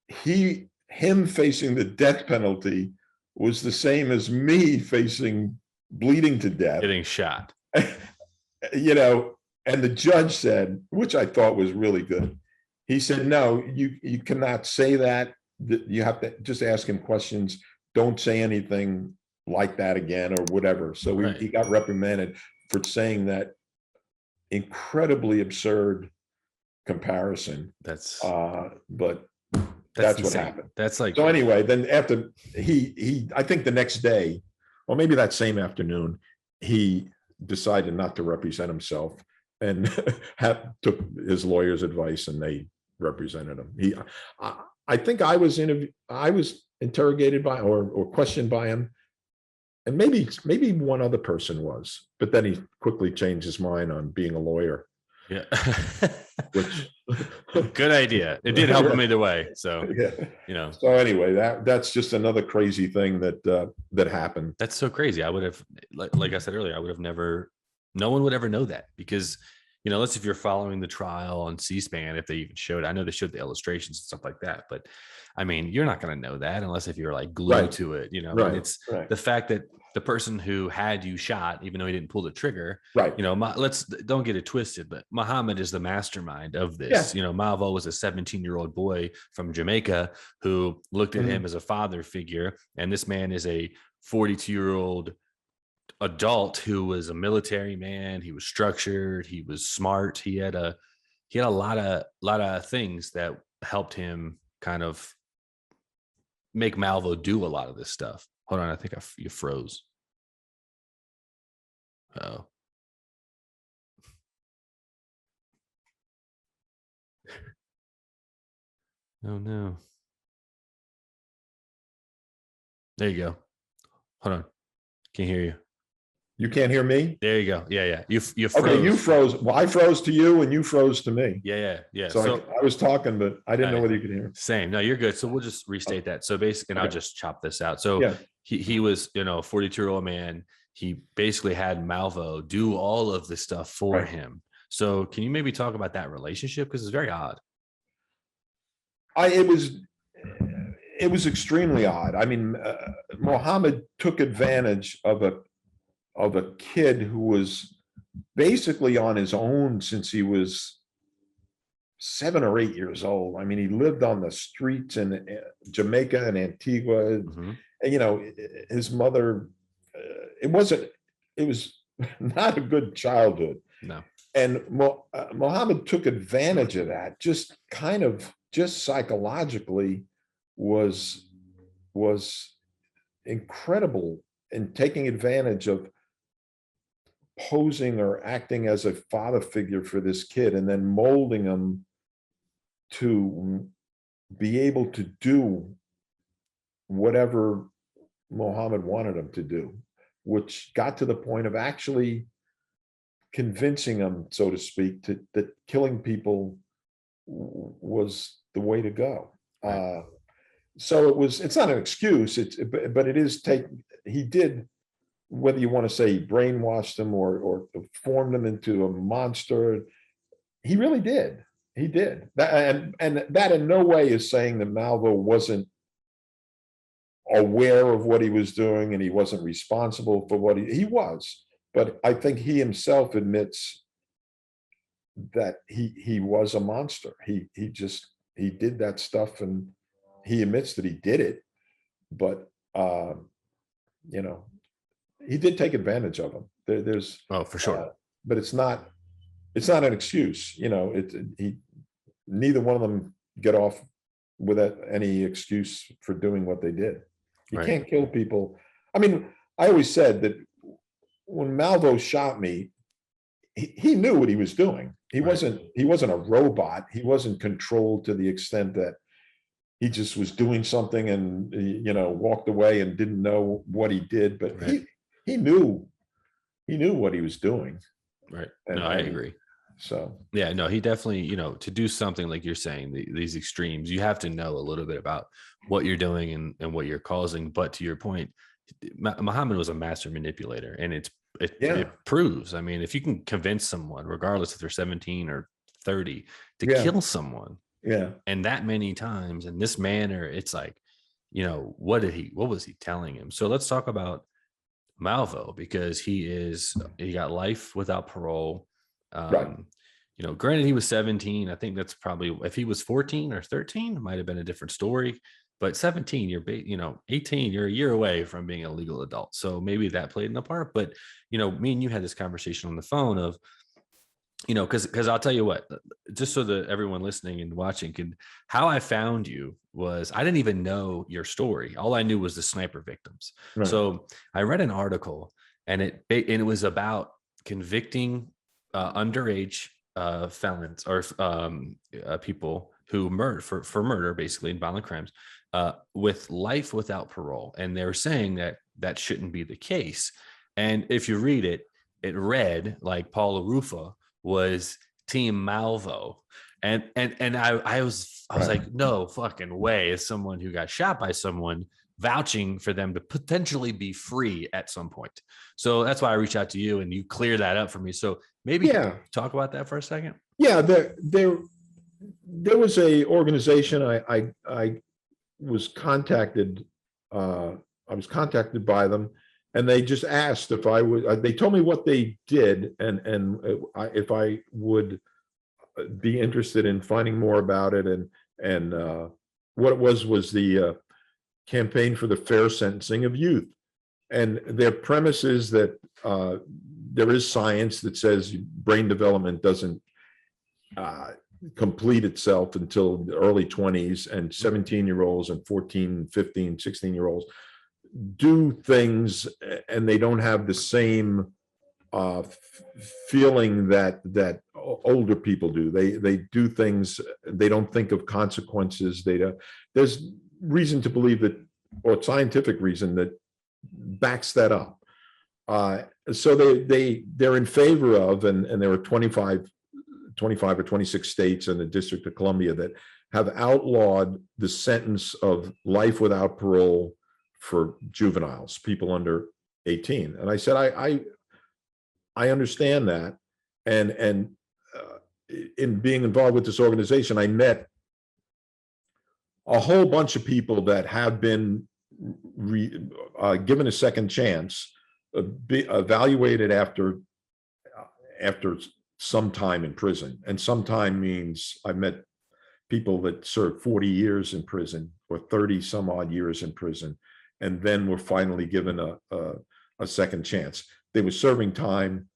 him facing the death penalty was the same as me facing bleeding to death, getting shot. You know, and the judge said, which I thought was really good, he said, no, you cannot say that. You have to just ask him questions. Don't say anything like that again or whatever. So he got reprimanded for saying that incredibly absurd comparison. That's But that's that's what insane. happened. That's like, So anyway, then after I think the next day, or maybe that same afternoon, he decided not to represent himself and took his lawyer's advice, and they represented him. I think I was interrogated by or questioned by him, and maybe one other person was, but then he quickly changed his mind on being a lawyer. yeah. Which Good idea. It did help him either way. So, yeah. So anyway, that's just another crazy thing that happened. That's so crazy. I would have, like I said earlier, I would have never, no one would ever know that, because, unless if you're following the trial on C-SPAN, if they even showed, I know they showed the illustrations and stuff like that, but I mean, you're not going to know that unless if you're like glued to it, Right. And it's the fact that the person who had you shot, even though he didn't pull the trigger, right. Let's don't get it twisted, but Muhammad is the mastermind of this. Malvo was a 17-year-old boy from Jamaica who looked at him as a father figure. And this man is a 42-year-old adult who was a military man. He was structured. He was smart. He had a lot of things that helped him kind of make Malvo do a lot of this stuff. Hold on, I think you froze. Oh. Oh no. There you go. Hold on. Can't hear you. You can't hear me? There you go. Yeah. You froze. Okay, you froze. Well, I froze to you and you froze to me. Yeah. So I was talking, but I didn't know whether you could hear. Same. No, you're good. So we'll just restate that. So basically, and I'll just chop this out. So he was, a 42-year-old man. He basically had Malvo do all of this stuff for him. So can you maybe talk about that relationship? Because it's very odd. It was extremely odd. I mean, Muhammad took advantage of a kid who was basically on his own since he was 7 or 8 years old. I mean, he lived on the streets in Jamaica and Antigua. And, his mother, it was not a good childhood. No. And Muhammad took advantage of that, just psychologically was incredible in taking advantage of posing or acting as a father figure for this kid, and then molding him to be able to do whatever Muhammad wanted him to do, which got to the point of actually convincing him, so to speak, that killing people was the way to go. So it's not an excuse, but it is he did, whether you want to say he brainwashed him or formed him into a monster, he really did. He did that, and that in no way is saying that Malvo wasn't aware of what he was doing and he wasn't responsible for what he was. But I think he himself admits that he was a monster. He did that stuff, and he admits that he did it. But he did take advantage of him. There's for sure. But it's not an excuse. Neither one of them get off without any excuse for doing what they did. You can't kill people. I mean, I always said that when Malvo shot me, he knew what he was doing. He wasn't a robot. He wasn't controlled to the extent that he just was doing something and walked away and didn't know what he did. But he knew what he was doing. Right. I agree. So yeah, no, he definitely, to do something like you're saying, these extremes, you have to know a little bit about what you're doing and what you're causing. But to your point, Muhammad was a master manipulator, and it proves. I mean, if you can convince someone, regardless if they're 17 or 30, to kill someone, and that many times in this manner, it's like, what was he telling him? So let's talk about Malvo, because he got life without parole. Granted, he was 17. I think that's probably, if he was 14 or 13, it might have been a different story. But 17, you're 18, you're a year away from being a legal adult. So maybe that played in a part. But me and you had this conversation on the phone of, because I'll tell you what, just so that everyone listening and watching can, how I found you was I didn't even know your story. All I knew was the sniper victims. Right. So I read an article, and it was about convicting underage felons or people who murder for murder, basically, in violent crimes, with life without parole. And they're saying that that shouldn't be the case. And if you read it, it read like Paul Arufa was Team Malvo. And I was Right. like, no fucking way is someone who got shot by someone vouching for them to potentially be free at some point. So that's why I reached out to you, and you clear that up for me. So maybe Yeah. talk about that for a second. Yeah. There was a organization I was contacted. I was contacted by them, and they just asked if I would. They told me what they did, and if I would be interested in finding more about it, and what it was the campaign for the fair sentencing of youth. And their premise is that there is science that says brain development doesn't complete itself until the early 20s, and 17-year-olds and 14, 15, 16-year-olds do things, and they don't have the same feeling that older people do. They do things, they don't think of consequences. There's reason to believe that, or scientific reason that backs that up. So they're in favor of, and there are 25 or 26 states and the District of Columbia that have outlawed the sentence of life without parole for juveniles, people under 18. And I said, I understand that. And in being involved with this organization, I met a whole bunch of people that have been given a second chance, evaluated after some time in prison. And some time means I met people that served 40 years in prison or 30 some odd years in prison, and then were finally given a second chance. They were serving time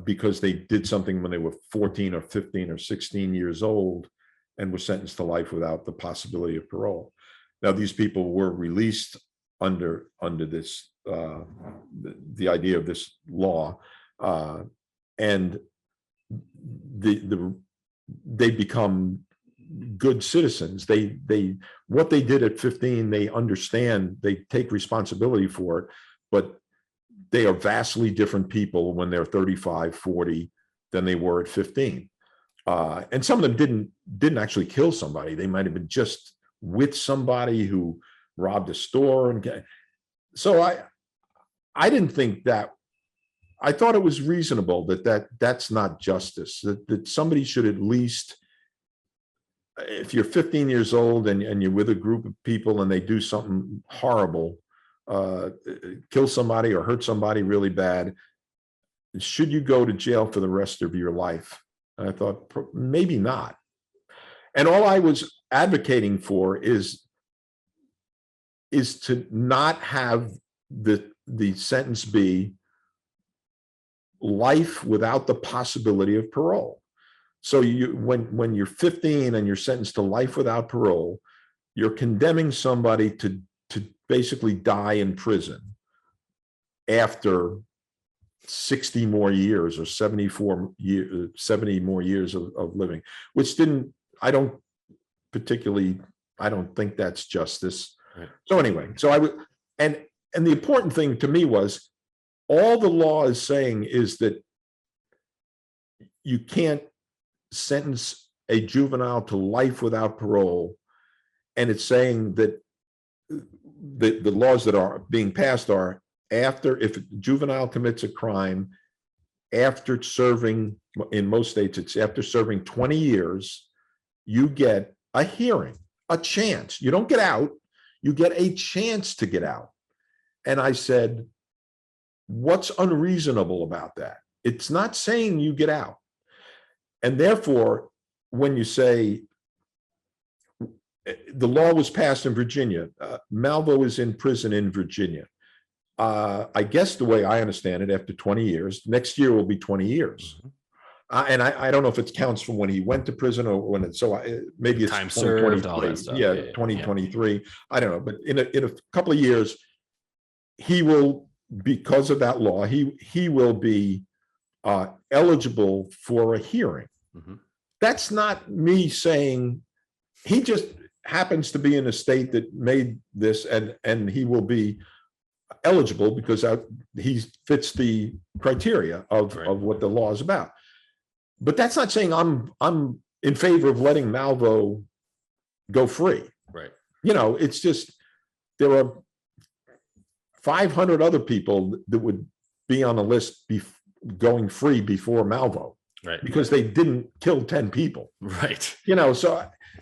because they did something when they were 14 or 15 or 16 years old, and were sentenced to life without the possibility of parole. Now, these people were released under this, the idea of this law, and they become good citizens. What they did at 15, they understand, they take responsibility for it, but they are vastly different people when they're 35, 40 than they were at 15. And some of them didn't actually kill somebody. They might have been just with somebody who robbed a store. And so I didn't think that. I thought it was reasonable that's not justice, that somebody should at least, if you're 15 years old and you're with a group of people and they do something horrible, kill somebody or hurt somebody really bad, should you go to jail for the rest of your life? And I thought, maybe not. And all I was advocating for is to not have the sentence be life without the possibility of parole. So when you're 15 and you're sentenced to life without parole, you're condemning somebody to basically die in prison after 60 more years or 70 more years of living, which I don't think that's justice. Right. So anyway, and the important thing to me was, all the law is saying is that you can't sentence a juvenile to life without parole. And it's saying that the laws that are being passed are, if a juvenile commits a crime, after serving, in most states, it's after serving 20 years, you get a hearing, a chance. You don't get out, you get a chance to get out. And I said, what's unreasonable about that? It's not saying you get out. And therefore, when you say the law was passed in Virginia, Malvo is in prison in Virginia. I guess the way I understand it, after 20 years, next year will be 20 years. And I don't know if it counts from when he went to prison or when it's maybe it's Time served, all that 2023. stuff. Yeah, Yeah. 2023. I don't know, but in a couple of years, he will, because of that law, he will be eligible for a hearing. Mhm. That's not me saying, he just happens to be in a state that made this, and he will be eligible because he fits the criteria of Right. what the law is about. But that's not saying I'm in favor of letting Malvo go free. Right. It's just there are 500 other people that would be on the list going free before Malvo, Right. because they didn't kill 10 people. Right.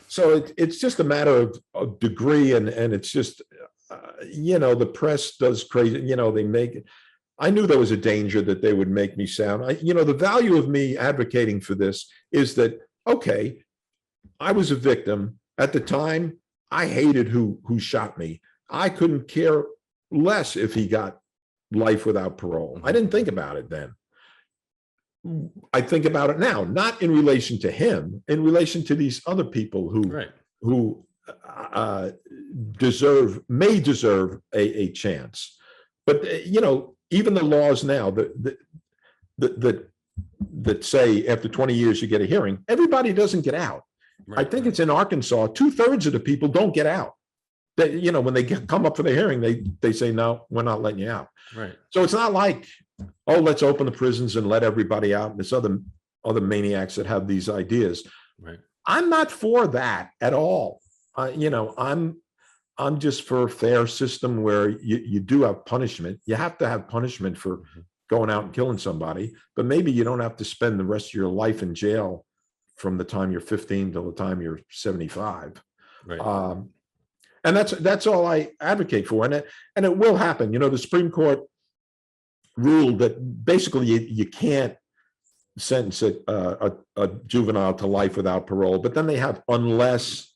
So it's just a matter of degree, and it's just the press does crazy. They make it. I knew there was a danger that they would make me sound. The value of me advocating for this is that, okay, I was a victim at the time. I hated who shot me. I couldn't care less if he got life without parole. I didn't think about it then. I think about it now, not in relation to him, in relation to these other people who may deserve a chance. But even the laws now that say after 20 years you get a hearing, everybody doesn't get out. Right. I think it's in Arkansas, 2/3 of the people don't get out. When they come up for the hearing, they say, no, we're not letting you out. Right. So it's not like, oh, let's open the prisons and let everybody out. And there's other maniacs that have these ideas. Right. I'm not for that at all. I'm just for a fair system where you do have punishment. You have to have punishment for going out and killing somebody, but maybe you don't have to spend the rest of your life in jail from the time you're 15 till the time you're 75. Right. And that's all I advocate for. And it will happen. The Supreme Court ruled that basically you can't sentence a juvenile to life without parole, but then they have unless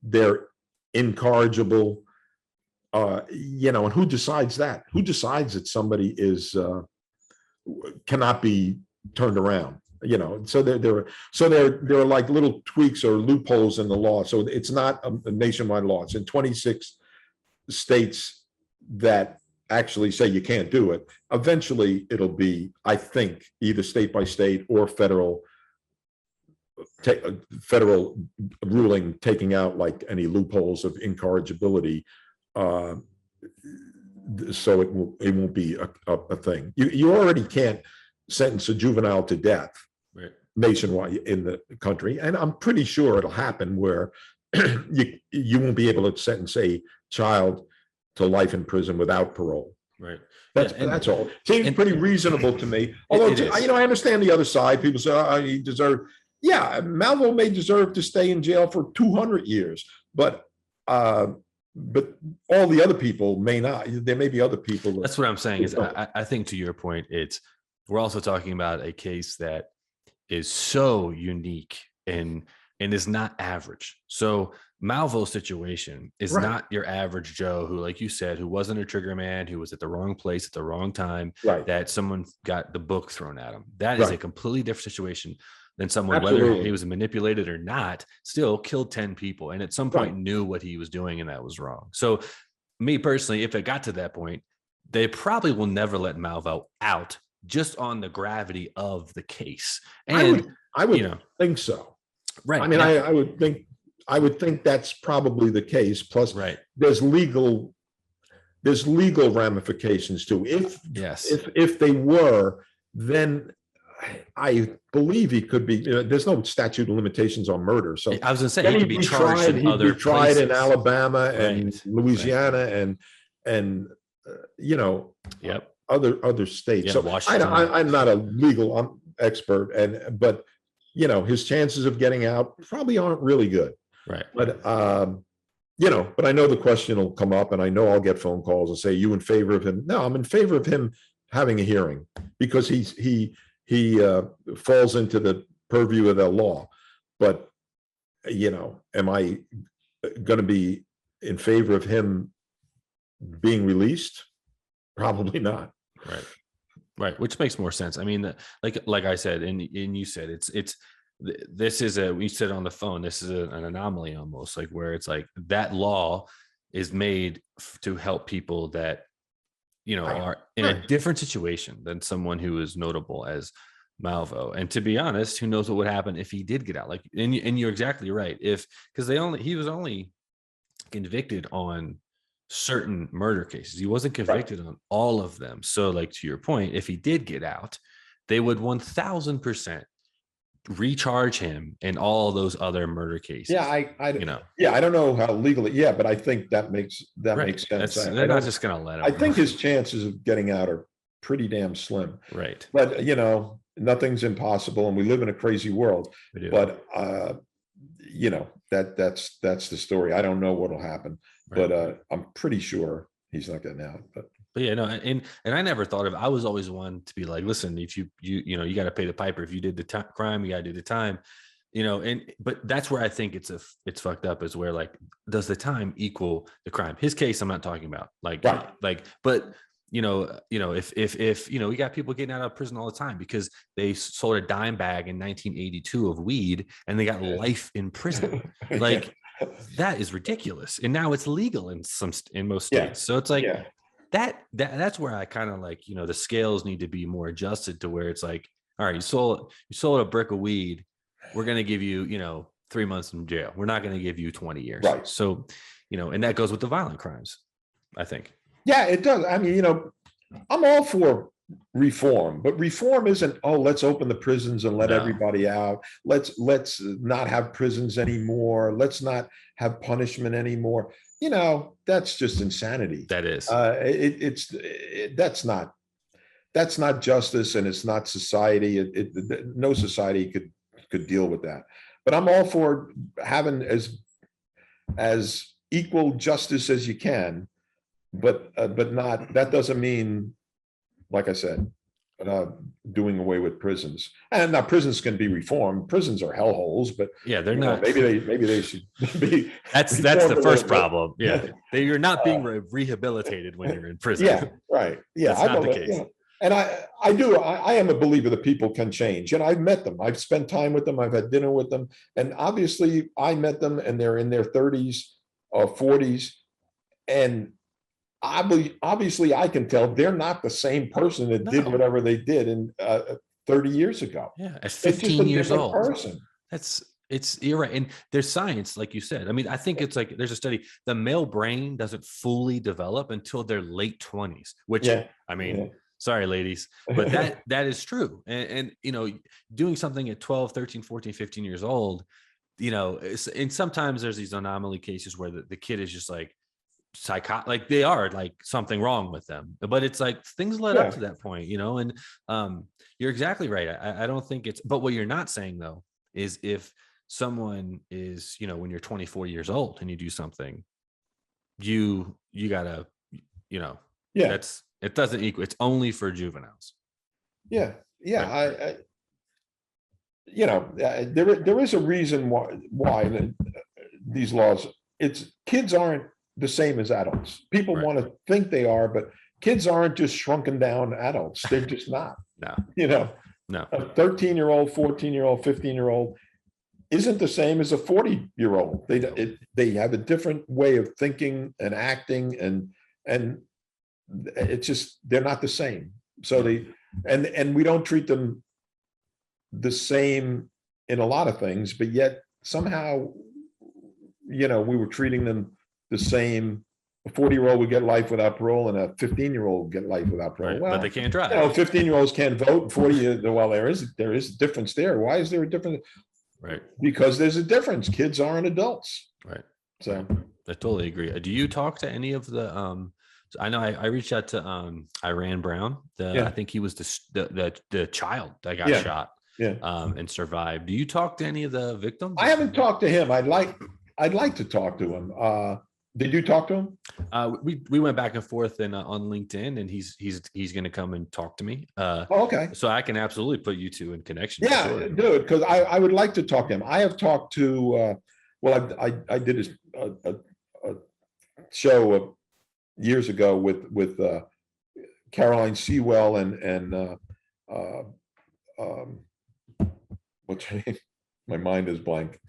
they're incorrigible, and who decides that? Who decides that somebody cannot be turned around? So there are like little tweaks or loopholes in the law. So it's not a nationwide law. It's in 26 states that actually say you can't do it. Eventually, it'll be, I think, either state by state or federal ruling taking out like any loopholes of incorrigibility, so it won't be a thing. You already can't sentence a juvenile to death nationwide in the country, and I'm pretty sure it'll happen where you won't be able to sentence a child to life in prison without parole. Right. That's all. Seems pretty reasonable to me. Although I understand the other side. People say, oh, he deserved. Yeah, Malvo may deserve to stay in jail for 200 years, but all the other people may not. There may be other people. That's what I'm saying. Is I think, to your point, we're also talking about a case that is so unique and is not average. So Malvo's situation is not your average Joe who, like you said, who wasn't a trigger man, who was at the wrong place at the wrong time, that someone got the book thrown at him. That is a completely different situation than someone, whether he was manipulated or not, still killed 10 people. And at some point knew what he was doing, and that was wrong. So me personally, if it got to that point, they probably will never let Malvo out just on the gravity of the case. And I would think so. Right. I mean, I would think that's probably the case. Plus, there's legal ramifications too. If they were, then I believe he could be. There's no statute of limitations on murder. So I was going to say he could be charged in other places. Tried in Alabama and Louisiana and other states. So Washington. I'm not a legal expert, but his chances of getting out probably aren't really good. Right. But but I know the question will come up, and I know I'll get phone calls and say, "You in favor of him?" No, I'm in favor of him having a hearing because he falls into the purview of the law. But am I going to be in favor of him being released? Probably not. Right. Right, which makes more sense. I mean, like I said, and you said this is we said on the phone, this is an anomaly almost, like where it's like that law is made to help people that are in a different situation than someone who is notable as Malvo. And to be honest, who knows what would happen if he did get out? Like, and you're exactly right. Because he was only convicted on certain murder cases. He wasn't convicted on all of them. So, like, to your point, if he did get out, they would 1000% recharge him in all those other murder cases. Yeah, I don't know how legally. Yeah, but I think that makes sense. They're not just going to let him. I think his chances of getting out are pretty damn slim. Right. But nothing's impossible, and we live in a crazy world. But that's the story. I don't know what'll happen, but I'm pretty sure he's not getting out. But yeah, no, and I never thought of. I was always one to be like, listen, if you got to pay the piper. If you did the crime, you got to do the time. But that's where I think it's fucked up, is where, like, does the time equal the crime? His case, I'm not talking about, but if we got people getting out of prison all the time because they sold a dime bag in 1982 of weed and they got life in prison. Like, that is ridiculous. And now it's legal in most states. So it's like that's where I kind of like, the scales need to be more adjusted to where it's like, all right, you sold a brick of weed. We're going to give you, 3 months in jail. We're not going to give you 20 years. Right. So, and that goes with the violent crimes, I think. Yeah, it does. I mean, I'm all for reform, but reform isn't, let's open the prisons and let everybody out. Let's not have prisons anymore. Let's not have punishment anymore. That's just insanity. That is. That's not justice, and it's not society. No society could deal with that. But I'm all for having as equal justice as you can. But not, that doesn't mean, like I said, doing away with prisons. And now prisons can be reformed. Prisons are hellholes, but yeah, they're not. Maybe they should be. That's the first problem. Yeah, you're not being rehabilitated when you're in prison. Yeah, right. Yeah, that's not the case. And I am a believer that people can change. And I've met them. I've spent time with them. I've had dinner with them. And obviously I met them and they're in their 30s or 40s. And obviously I can tell they're not the same person that did whatever they did in 30 years ago. Yeah, at 15 years old. Person. You're right. And there's science, like you said. I mean, I think it's like, there's a study, the male brain doesn't fully develop until their late 20s, which sorry, ladies, but that is true. And doing something at 12, 13, 14, 15 years old, and sometimes there's these anomaly cases where the kid is just like like they are like something wrong with them, but it's like things led up to that point, and you're exactly right. I don't think but what you're not saying though, is if someone is, when you're 24 years old and you do something, you gotta, it doesn't equal. It's only for juveniles. Yeah. Right. There is a reason why these laws. Kids aren't the same as adults. People want to think they are, but kids aren't just shrunken down adults. They're just not. No. A 13-year-old, 14-year-old, 15-year-old isn't the same as a 40-year-old. They have a different way of thinking and acting, and it's just, they're not the same. So and we don't treat them the same in a lot of things, but yet somehow, we were treating them the same. A 40-year-old would get life without parole, and a 15-year-old would get life without parole. Right, well, but they can't drive. 15-year-olds can't vote, and 40. Well, there is a difference there. Why is there a difference? Right. Because there's a difference. Kids aren't adults. Right. So I totally agree. Do you talk to any of the? I know I reached out to Iran Brown. I think he was the child that got shot. Yeah. And survived. Do you talk to any of the victims? I haven't talked to him. I'd like to talk to him. Did you talk to him? We went back and forth on LinkedIn, and he's going to come and talk to me. Okay. So I can absolutely put you two in connection. Yeah, do it, because I would like to talk to him. I have talked to. I did a show years ago with Caroline Sewell and what's her name? My mind is blank.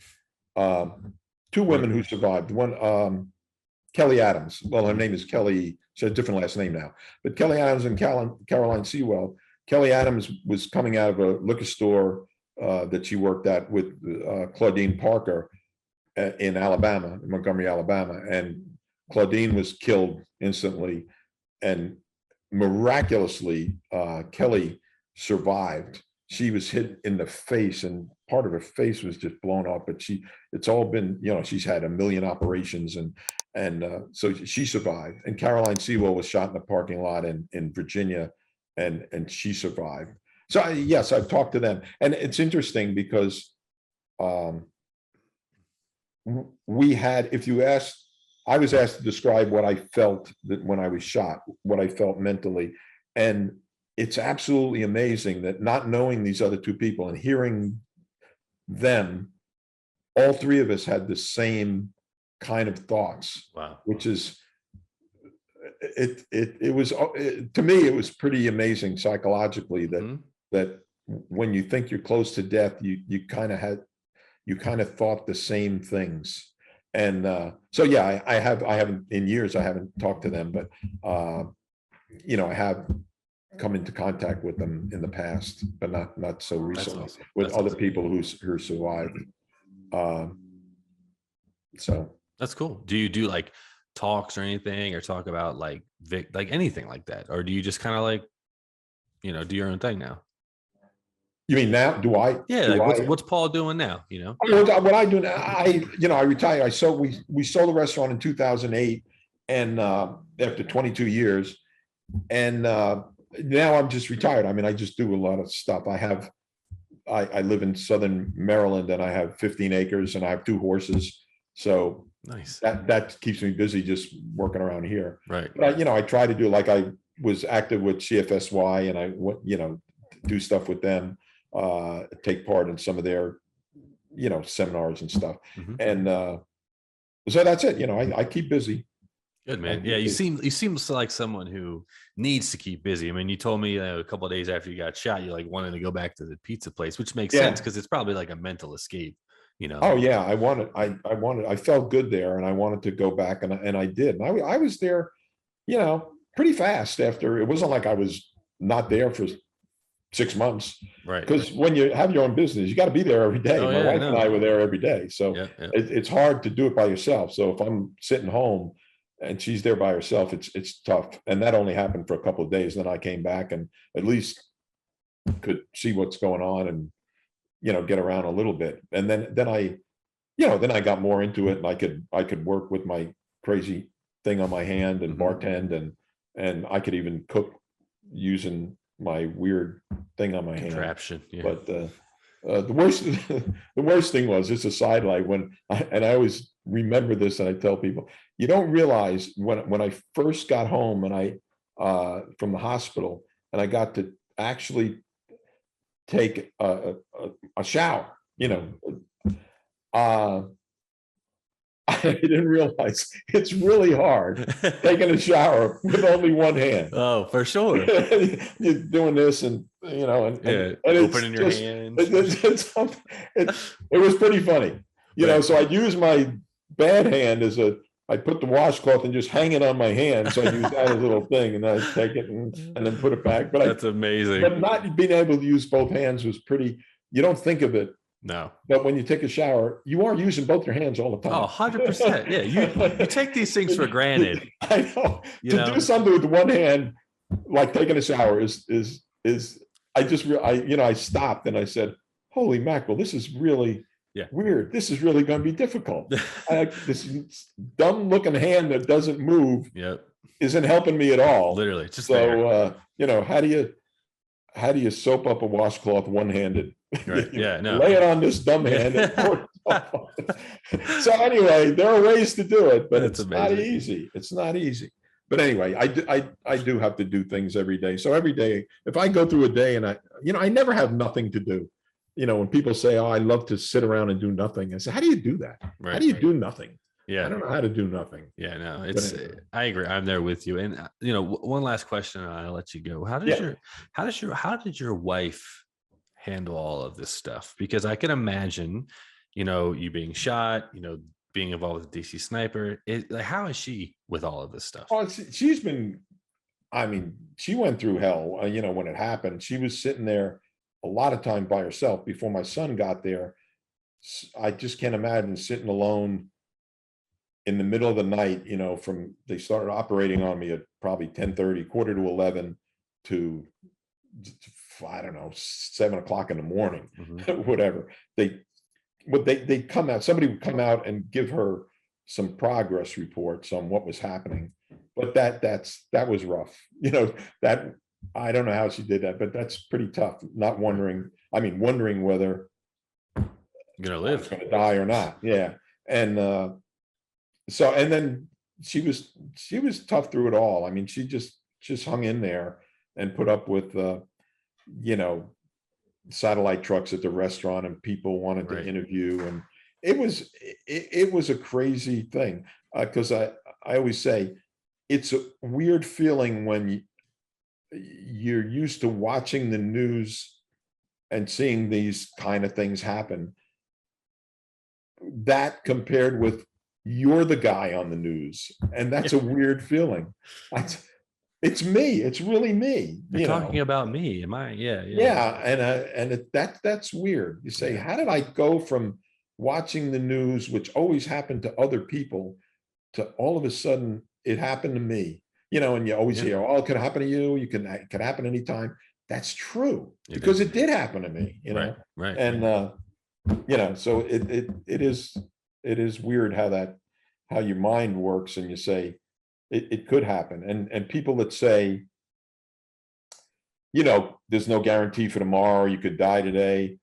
Two women who survived. One, Kelly Adams. Well, her name is Kelly. She has a different last name now. But Kelly Adams and Caroline Sewell. Kelly Adams was coming out of a liquor store that she worked at with Claudine Parker in Alabama, in Montgomery, Alabama. And Claudine was killed instantly. And miraculously, Kelly survived. She was hit in the face and part of her face was just blown off, but it's all been, she's had a million operations and so she survived. And Caroline Sewell was shot in a parking lot in Virginia and she survived. So yes, I've talked to them. And it's interesting because we had, if you asked, I was asked to describe what I felt that when I was shot, what I felt mentally. And it's absolutely amazing that not knowing these other two people and hearing them, all three of us had the same kind of thoughts. Wow. Which is, it was, to me, it was pretty amazing psychologically that, that when you think you're close to death, you kind of thought the same things. And so, yeah, I haven't in years, I haven't talked to them, but I have come into contact with them in the past, but not so recently. Awesome. With other people who survived. So that's cool. Do you do like talks or anything, or talk about like anything like that, or do you just kind of like do your own thing now? You mean now? Do I? Yeah. Like what's Paul doing now? What I do now, I retired. We sold the restaurant in 2008, and after 22 years, and now I'm just retired. I mean, I just do a lot of stuff. I live in Southern Maryland, and I have 15 acres, and I have 2 horses. So nice. That keeps me busy just working around here. Right. But I try to do, like, I was active with CFSY, and I do stuff with them, take part in some of their, seminars and stuff. And so that's it. I keep busy. Good, man. Yeah, you seem like someone who needs to keep busy. I mean, you told me a couple of days after you got shot, you like wanted to go back to the pizza place, which makes sense because it's probably like a mental escape. Oh yeah, I felt good there, and I wanted to go back, and I did. And I was there, pretty fast after. It wasn't like I was not there for 6 months, right? Because when you have your own business, you got to be there every day. My wife and I were there every day, so it's hard to do it by yourself. So if I'm sitting home and she's there by herself, it's tough. And that only happened for a couple of days. Then I came back and at least could see what's going on and get around a little bit. And then I got more into it, and I could work with my crazy thing on my hand and bartend, and I could even cook using my weird thing on my contraption. Hand. Yeah. But the worst thing was, it's a sidelight, and I always remember this, and I tell people, you don't realize when I first got home and from the hospital, and I got to actually take a shower, I didn't realize it's really hard taking a shower with only one hand. Oh, for sure. You're doing this and opening your hands. It was pretty funny, so I'd use my bad hand I put the washcloth and just hang it on my hand. So I use that as a little thing, and I take it and then put it back. But that's amazing. But not being able to use both hands was pretty, you don't think of it. No. But when you take a shower, you are using both your hands all the time. Oh, 100%. Yeah. You take these things for granted. I know. Do something with one hand, like taking a shower is I stopped and I said, holy mackerel, this is really weird. This is really going to be difficult. This dumb looking hand that doesn't move isn't helping me at all. Literally. Just so, how do you soap up a washcloth one-handed? Right. Yeah. No. Lay it on this dumb hand. So anyway, there are ways to do it, but it's not easy. It's not easy. But anyway, I do have to do things every day. So every day, if I go through a day and I never have nothing to do. When people say, "Oh, I love to sit around and do nothing," I say, "How do you do that? How do you do nothing?" Yeah. I don't know how to do nothing. Yeah, no, But it's, anyway. I agree. I'm there with you. And one last question, and I'll let you go. Yeah. How did your wife handle all of this stuff? Because I can imagine, you being shot, being involved with DC Sniper. Like, how is she with all of this stuff? Oh, she's been, I mean, she went through hell, when it happened. She was sitting there a lot of time by herself before my son got there. I just can't imagine sitting alone in the middle of the night, from they started operating on me at probably 10:30, quarter to 11 to, I don't know, 7 o'clock in the morning, whatever. They come out, somebody would come out and give her some progress reports on what was happening. But that was rough. That I don't know how she did that, but that's pretty tough. Not wondering whether You're gonna I was live. going to die or not. Yeah. And and then she was tough through it all. I mean, she just hung in there and put up with you know, satellite trucks at the restaurant, and people wanted to Right. interview, and it was a crazy thing, because I always say it's a weird feeling when you're used to watching the news and seeing these kind of things happen, that compared with you're the guy on the news, and that's a weird feeling. It's me. It's really me. You're talking about me. Am I? Yeah, yeah. Yeah, and that's weird. You say, Yeah. how did I go from watching the news, which always happened to other people, to all of a sudden it happened to me? And you always Yeah. hear, "Oh, it could happen to you. It could happen anytime." That's true, It because is. it did happen to me. Right. Right. And so it is weird how your mind works, and you say it could happen, and people that say, there's no guarantee for tomorrow, you could die today.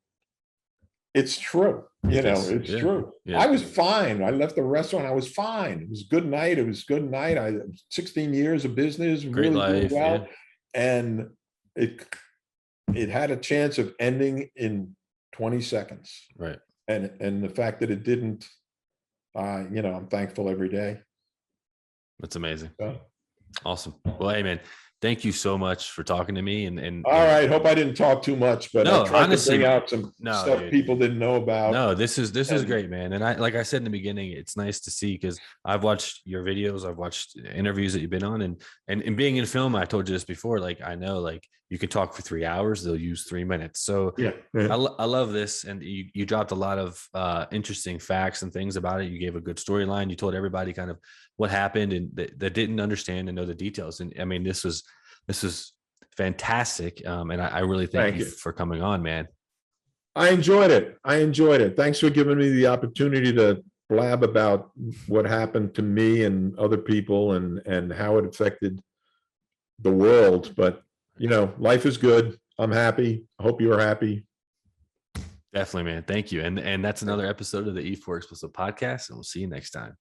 It's true. It is. It's Yeah. true. Yeah. I was fine. I left the restaurant. I was fine. It was a good night. It was a good night. 16 years of business, Great really doing life. Yeah. well. And it had a chance of ending in 20 seconds. Right. And the fact that it didn't, I'm thankful every day. That's amazing. So, Awesome. Well, hey, man, thank you so much for talking to me. And all right. Hope I didn't talk too much, but No, I tried honestly, to bring out some no, stuff dude. people didn't know about. No, this is And- great, man. And like I said in the beginning, it's nice to see, because I've watched your videos, I've watched interviews that you've been on, and being in film, I told you this before, like, I know, like, you can talk for 3 hours, they'll use 3 minutes. So Yeah. I love this. And you dropped a lot of interesting facts and things about it. You gave a good storyline. You told everybody kind of what happened, and that didn't understand and know the details. And I mean, this was fantastic. And I really thank you for coming on, man. I enjoyed it. Thanks for giving me the opportunity to blab about what happened to me and other people, and how it affected the world. But, life is good. I'm happy. I hope you're happy. Definitely, man. Thank you. And that's another episode of the E4 Explicit podcast, and we'll see you next time.